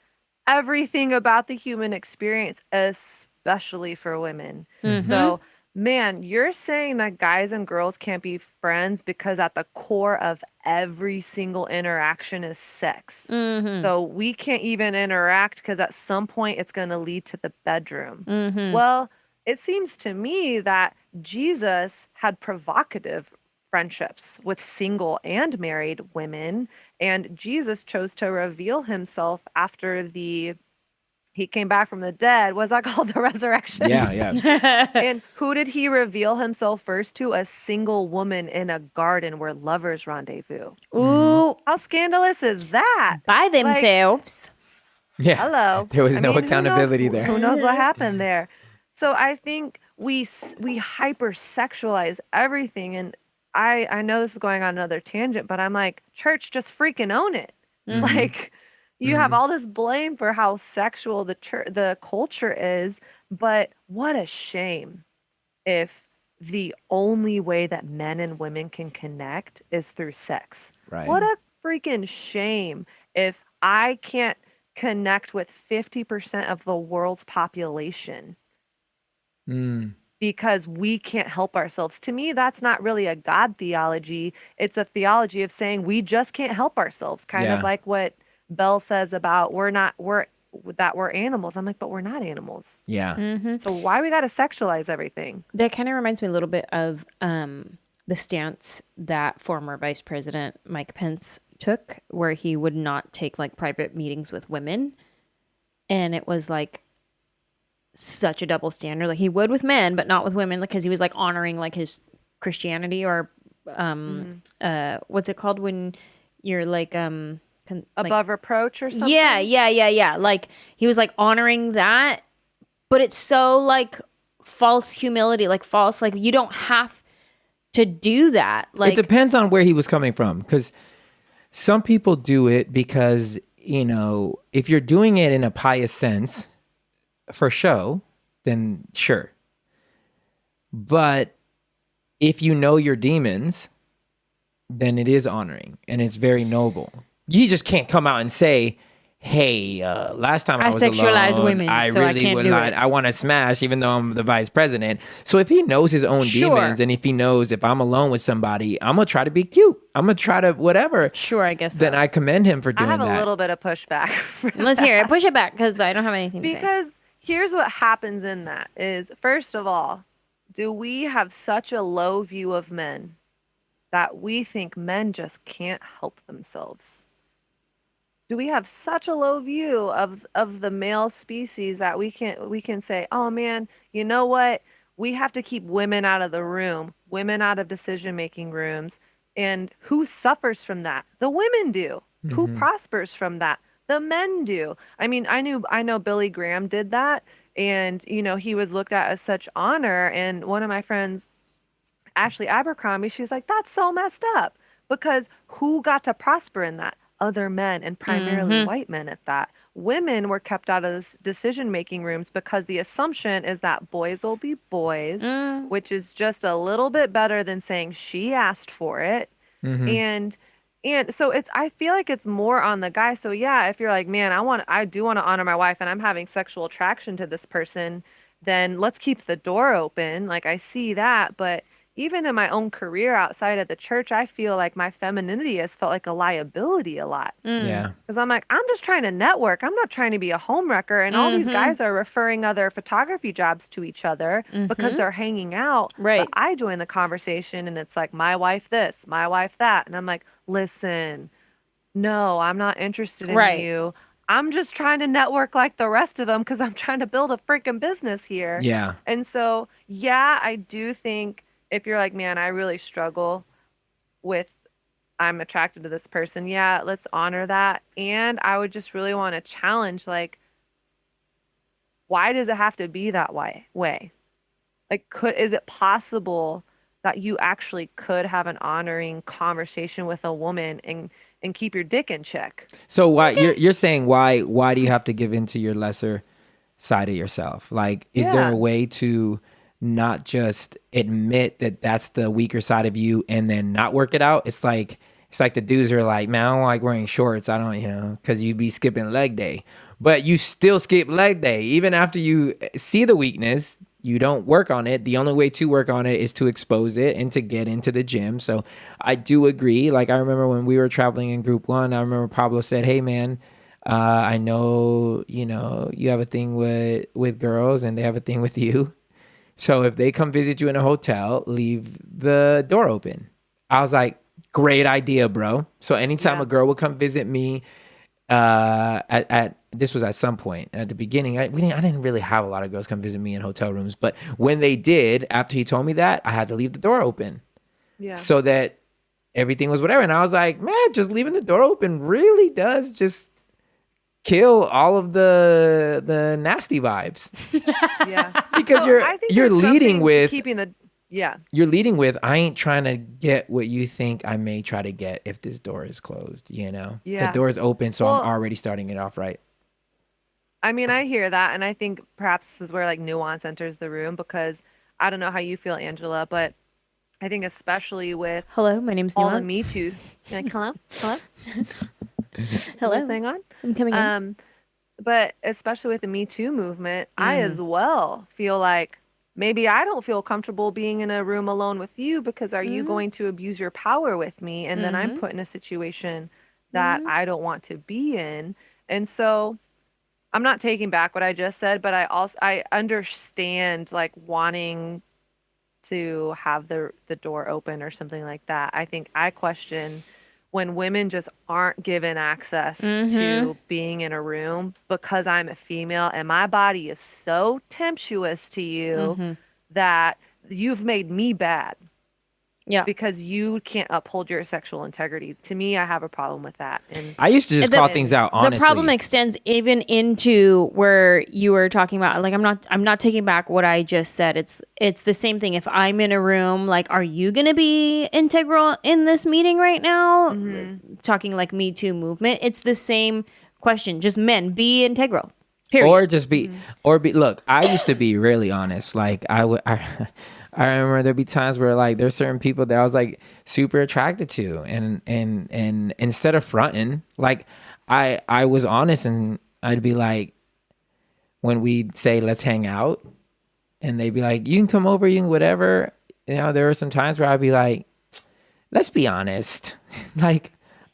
everything about the human experience, especially for women. So, man, you're saying that guys and girls can't be friends because at the core of every single interaction is sex. So we can't even interact because at some point it's going to lead to the bedroom. Well, it seems to me that Jesus had provocative friendships with single and married women, and Jesus chose to reveal himself after he came back from the dead. Was that called the resurrection? Yeah. And who did he reveal himself first to? A single woman in a garden where lovers rendezvous. Ooh, How scandalous is that? by themselves. Yeah. Hello. There was no mean, accountability there. Who knows what happened there? So I think we hypersexualize everything, and I know this is going on another tangent, but I'm like, church, just freaking own it. Like, you have all this blame for how sexual the culture is, but what a shame if the only way that men and women can connect is through sex. Right. What a freaking shame if I can't connect with 50% of the world's population because we can't help ourselves. To me, that's not really a God theology. It's a theology of saying we just can't help ourselves. Kind of like what Bell says about we're animals. I'm like, but we're not animals. Yeah. So why we got to sexualize everything? That kind of reminds me a little bit of the stance that former Vice President Mike Pence took, where he would not take like private meetings with women. And it was like such a double standard. Like he would with men, but not with women, because he was like honoring like his Christianity, or what's it called when you're like Above reproach or something? Yeah. Like he was like honoring that, but it's so like false humility, like false, like you don't have to do that. Like it depends on where he was coming from, because some people do it because, you know, if you're doing it in a pious sense for show, then sure. But if you know your demons, then it is honoring and it's very noble. You just can't come out and say, hey, last time I was sexualize alone, women, I so I really can't would do not. it. I want to smash, even though I'm the vice president. So if he knows his own demons, and if he knows if I'm alone with somebody, I'm gonna try to be cute. I'm gonna try to whatever. Sure, I guess. Then I commend him for doing that. I have a little bit of pushback. Let's hear it. Push it back, because I don't have anything to say. Because here's what happens in that is, first of all, do we have such a low view of men that we think men just can't help themselves? Do we have such a low view of the male species that we can say, oh man, you know what? We have to keep women out of the room, women out of decision-making rooms. And who suffers from that? The women do. Who prospers from that? The men do. I mean, I know Billy Graham did that, and you know, he was looked at as such honor. And one of my friends, Ashley Abercrombie, she's like, that's so messed up, because who got to prosper in that? Other men, and primarily white men at that. women were kept out of decision-making rooms because the assumption is that boys will be boys, which is just a little bit better than saying she asked for it. Mm-hmm. And so I feel like it's more on the guy. So yeah, if you're like, man, I do want to honor my wife and I'm having sexual attraction to this person, then let's keep the door open. Like I see that, but even in my own career outside of the church, I feel like my femininity has felt like a liability a lot. Yeah. Because I'm like, I'm just trying to network. I'm not trying to be a homewrecker. And all these guys are referring other photography jobs to each other because they're hanging out. Right. But I join the conversation and it's like, my wife this, my wife that. And I'm like, listen, no, I'm not interested in Right. you. I'm just trying to network like the rest of them because I'm trying to build a freaking business here. Yeah. And so, yeah, I do think if you're like, man, I really struggle with I'm attracted to this person. Yeah, let's honor that. And I would just really want to challenge, like, why does it have to be that way? Like, is it possible that you actually could have an honoring conversation with a woman and keep your dick in check? So why you're saying why do you have to give in to your lesser side of yourself? Like, is there a way to not just admit that that's the weaker side of you and then not work it out? It's like the dudes are like, man, I don't like wearing shorts. I don't, because you be skipping leg day, but you still skip leg day. Even after you see the weakness, you don't work on it. The only way to work on it is to expose it and to get into the gym. So I do agree. Like, I remember when we were traveling in group 1, I remember Pablo said, hey man, I know, you have a thing with girls and they have a thing with you. So if they come visit you in a hotel, leave the door open. I was like, great idea, bro. So anytime a girl would come visit me, this was at some point at the beginning, I didn't really have a lot of girls come visit me in hotel rooms, but when they did, after he told me that, I had to leave the door open. Yeah. So that everything was whatever. And I was like, man, just leaving the door open really does just kill all of the nasty vibes. Yeah. Because you're leading with keeping the you're leading with, I ain't trying to get what you think I may try to get if this door is closed, The door is open, so I'm already starting it off right. I mean, I hear that, and I think perhaps this is where like nuance enters the room, because I don't know how you feel, Angela, but I think especially with hello, my name's all Nuance. the Me Too. Like, hello. Hello. Thing on. I'm coming in. But especially with the Me Too movement, I as well feel like maybe I don't feel comfortable being in a room alone with you because are you going to abuse your power with me? And then I'm put in a situation that I don't want to be in. And so I'm not taking back what I just said, but I understand like wanting to have the door open or something like that. I think I question when women just aren't given access to being in a room because I'm a female and my body is so tempestuous to you that you've made me bad. Yeah. Because you can't uphold your sexual integrity. To me, I have a problem with that. And I used to just call things out, honestly. The problem extends even into where you were talking about, like, I'm not taking back what I just said. It's the same thing. If I'm in a room, like, are you going to be integral in this meeting right now? Talking like Me Too movement. It's the same question. Just men, be integral. Period. Or just be, look, I used to be really honest. Like, I remember there'd be times where like there's certain people that I was like super attracted to, and instead of fronting, like I was honest, and I'd be like, when we'd say let's hang out, and they'd be like, you can come over, you can whatever. There were some times where I'd be like, let's be honest, like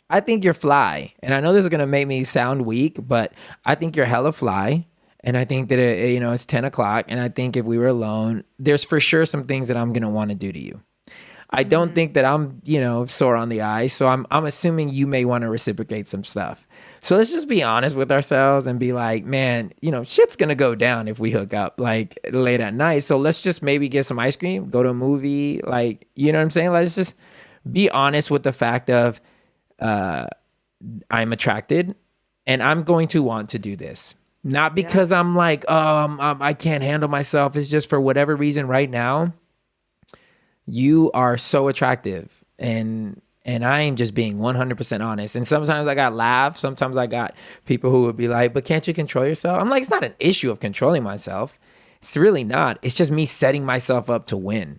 I think you're fly, and I know this is gonna make me sound weak, but I think you're hella fly. And I think that, it's 10 o'clock. And I think if we were alone, there's for sure some things that I'm going to want to do to you. I don't think that I'm, sore on the eye. So I'm assuming you may want to reciprocate some stuff. So let's just be honest with ourselves and be like, man, shit's going to go down if we hook up like late at night. So let's just maybe get some ice cream, go to a movie. Like, you know what I'm saying? Let's just be honest with the fact of I'm attracted and I'm going to want to do this. Not because I'm like, I can't handle myself. It's just for whatever reason right now, you are so attractive. And And I am just being 100% honest. And sometimes I got laughs. Sometimes I got people who would be like, but can't you control yourself? I'm like, it's not an issue of controlling myself. It's really not. It's just me setting myself up to win.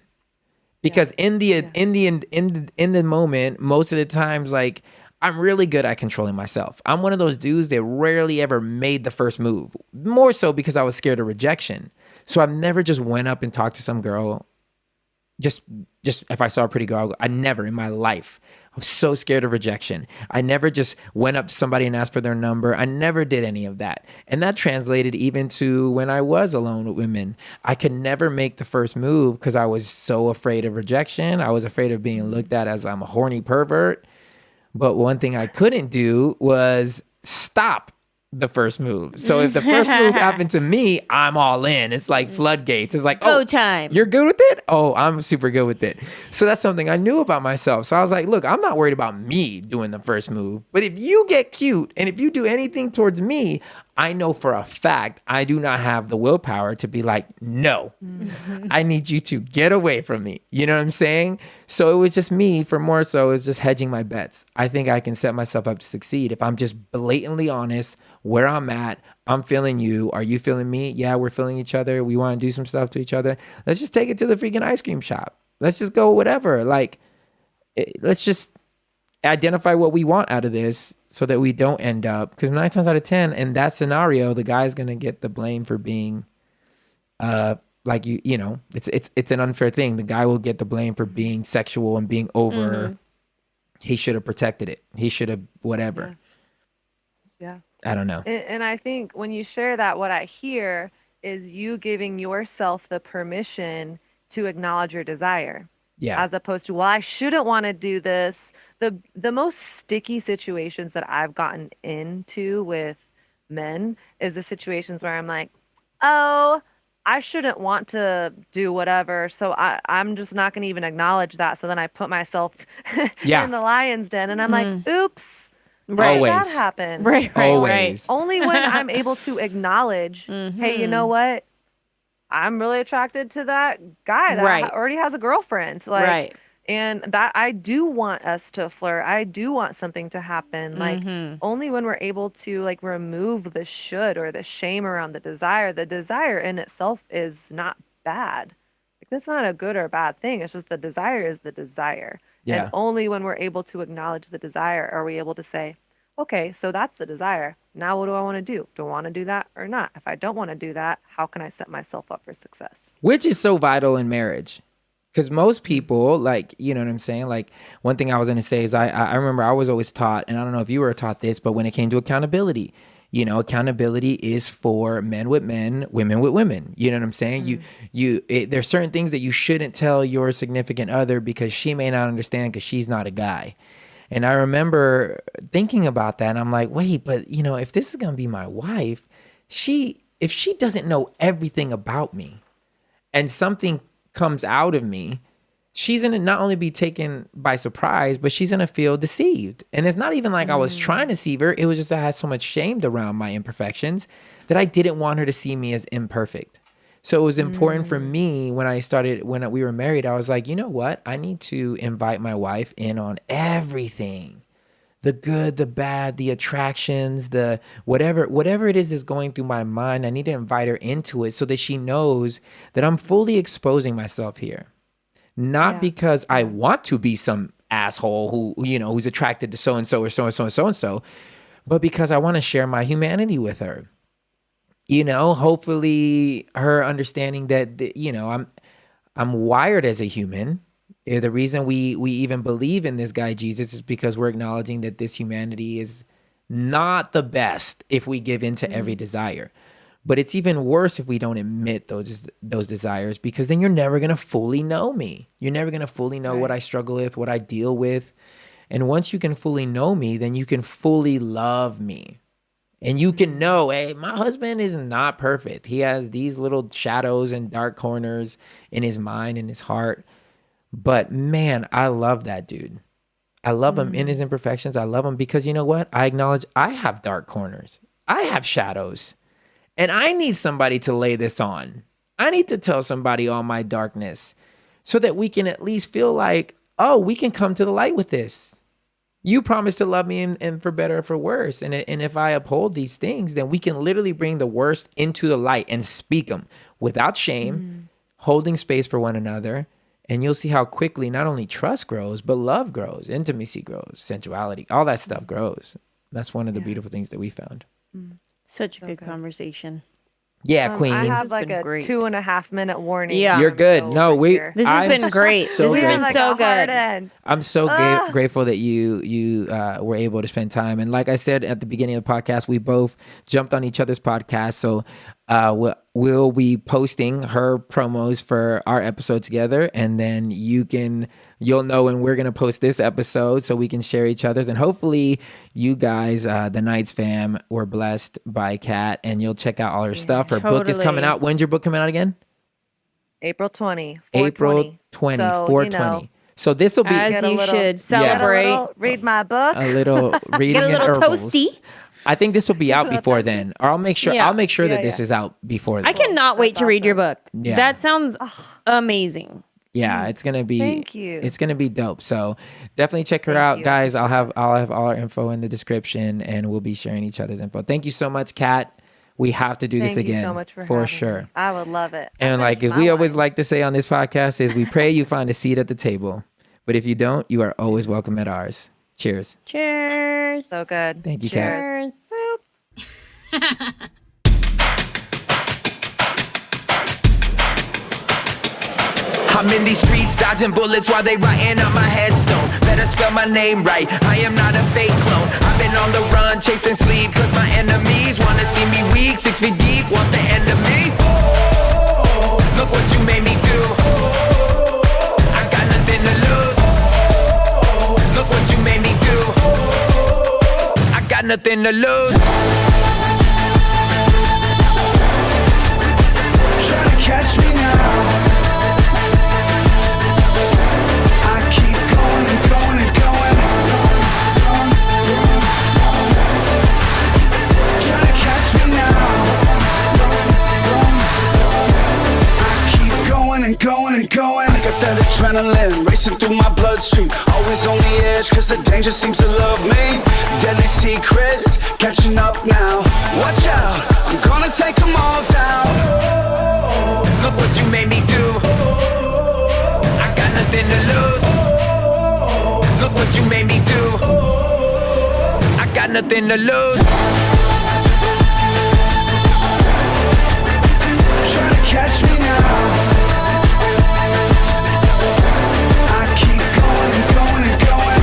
Because in the moment, most of the times, like, I'm really good at controlling myself. I'm one of those dudes that rarely ever made the first move. More so because I was scared of rejection. So I've never just went up and talked to some girl. Just if I saw a pretty girl, I never in my life. I was so scared of rejection. I never just went up to somebody and asked for their number. I never did any of that. And that translated even to when I was alone with women. I could never make the first move because I was so afraid of rejection. I was afraid of being looked at as I'm a horny pervert. But one thing I couldn't do was stop the first move. So if the first move happened to me, I'm all in. It's like floodgates. It's like, Go time. You're good with it? Oh, I'm super good with it. So that's something I knew about myself. So I was like, look, I'm not worried about me doing the first move. But if you get cute and if you do anything towards me, I know for a fact I do not have the willpower to be like, no, I need you to get away from me. You know what I'm saying? So it was just me, for more so, is just hedging my bets. I think I can set myself up to succeed if I'm just blatantly honest where I'm at. I'm feeling you. Are you feeling me? Yeah, we're feeling each other. We want to do some stuff to each other. Let's just take it to the freaking ice cream shop. Let's just go whatever. Like, let's just identify what we want out of this so that we don't end up, because 9 times out of 10 in that scenario, the guy's going to get the blame for being like, you know, it's an unfair thing. The guy will get the blame for being sexual and being over. He should have protected it. He should have whatever. Yeah. I don't know. And I think when you share that, what I hear is you giving yourself the permission to acknowledge your desire. Yeah. As opposed to, well, I shouldn't want to do this. The most sticky situations that I've gotten into with men is the situations where I'm like, oh, I shouldn't want to do whatever. So I'm just not going to even acknowledge that. So then I put myself in the lion's den and I'm like, oops. Right. Always. That happened. Right. Always. Only when I'm able to acknowledge, hey, you know what? I'm really attracted to that guy that already has a girlfriend. Like, and that I do want us to flirt. I do want something to happen. Like, only when we're able to like remove the should or the shame around the desire in itself is not bad. Like, that's not a good or bad thing. It's just the desire is the desire. Yeah. And only when we're able to acknowledge the desire are we able to say, okay, so that's the desire. Now what do I want to do? Do I want to do that or not? If I don't want to do that, how can I set myself up for success? Which is so vital in marriage. Because most people, like, you know what I'm saying? Like, one thing I was going to say is I remember I was always taught, and I don't know if you were taught this, but when it came to accountability, you know, accountability is for men with men, women with women. You know what I'm saying? There's certain things that you shouldn't tell your significant other because she may not understand because she's not a guy. And I remember thinking about that, and I'm like, wait, but, you know, if this is going to be my wife, if she doesn't know everything about me and something comes out of me, she's going to not only be taken by surprise, but she's going to feel deceived. And it's not even like I was trying to deceive her. It was just I had so much shame around my imperfections that I didn't want her to see me as imperfect. So it was important for me when we were married, I was like, you know what? I need to invite my wife in on everything. The good, the bad, the attractions, the whatever it is that's going through my mind. I need to invite her into it so that she knows that I'm fully exposing myself here. Not because I want to be some asshole who, you know, who's attracted to so-and-so or so-and-so and so-and-so, but because I want to share my humanity with her. You know, hopefully her understanding that, you know, I'm wired as a human. The reason we even believe in this guy Jesus is because we're acknowledging that this humanity is not the best if we give in to every desire. But it's even worse if we don't admit those desires, because then you're never going to fully know me. You're never going to fully know what I struggle with, what I deal with. And once you can fully know me, then you can fully love me. And you can know, hey, my husband is not perfect. He has these little shadows and dark corners in his mind and his heart. But man, I love that dude. I love him in his imperfections. I love him because you know what? I acknowledge I have dark corners. I have shadows. And I need somebody to lay this on. I need to tell somebody all my darkness so that we can at least feel like, oh, we can come to the light with this. You promised to love me and for better or for worse. And if I uphold these things, then we can literally bring the worst into the light and speak them without shame, holding space for one another. And you'll see how quickly not only trust grows, but love grows, intimacy grows, sensuality, all that stuff grows. That's one of the beautiful things that we found. Such a good conversation. Yeah, queen. I have has like been a great. 2.5 minute warning. Yeah. You're good. No, This has I'm been great. so This has good. been so good. I'm so grateful that you were able to spend time. And like I said at the beginning of the podcast, we both jumped on each other's podcast. So we'll be posting her promos for our episode together, and then you'll know when we're gonna post this episode, so we can share each other's. And hopefully, you guys, the Knights fam, were blessed by Kat, and you'll check out all her stuff. Her book is coming out. When's your book coming out again? April 20. April 20, So, 420. So this will be As you should Get celebrate. a little, read my book. a little reading Get a little and herbals. toasty. I think this will be out before then, or I'll make sure. Yeah. I'll make sure that Yeah, this is out before then. I cannot wait to read your book. Yeah. That sounds amazing. Yeah, it's gonna be. Thank you. It's gonna be dope. So definitely check her Thank out, you. guys. I'll have all our info in the description, and we'll be sharing each other's info. Thank you so much, Kat. We have to do this Thank again you so much for having sure. me. I would love it. And I like finished as we my always wine. like to say on this podcast is, we pray you find a seat at the table, but if you don't, you are always welcome at ours. Cheers. Cheers. So good. Thank you, Kat. Cheers. I'm in these streets dodging bullets while they writing on my headstone. Better spell my name right, I am not a fake clone. I've been on the run chasing sleep, cause my enemies wanna see me weak, 6 feet deep, want the end of me. Look what you made me do. I got nothing to lose. Look what you made me do. I got nothing to lose. Try to catch me now. I keep going and going and going. Try to catch me now. I keep going and going and going. I got that adrenaline racing through my bloodstream. Always on the edge, cause the danger seems to love me. Deadly secrets, catching up now. Watch out, I'm gonna take them all down. Look what you made me do. I got nothing to lose. Look what you made me do. I got nothing to lose. Try to catch me now. I keep going and going and going.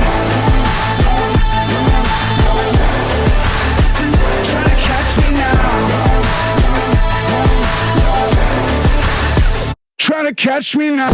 Try to catch me now. Try to catch me now.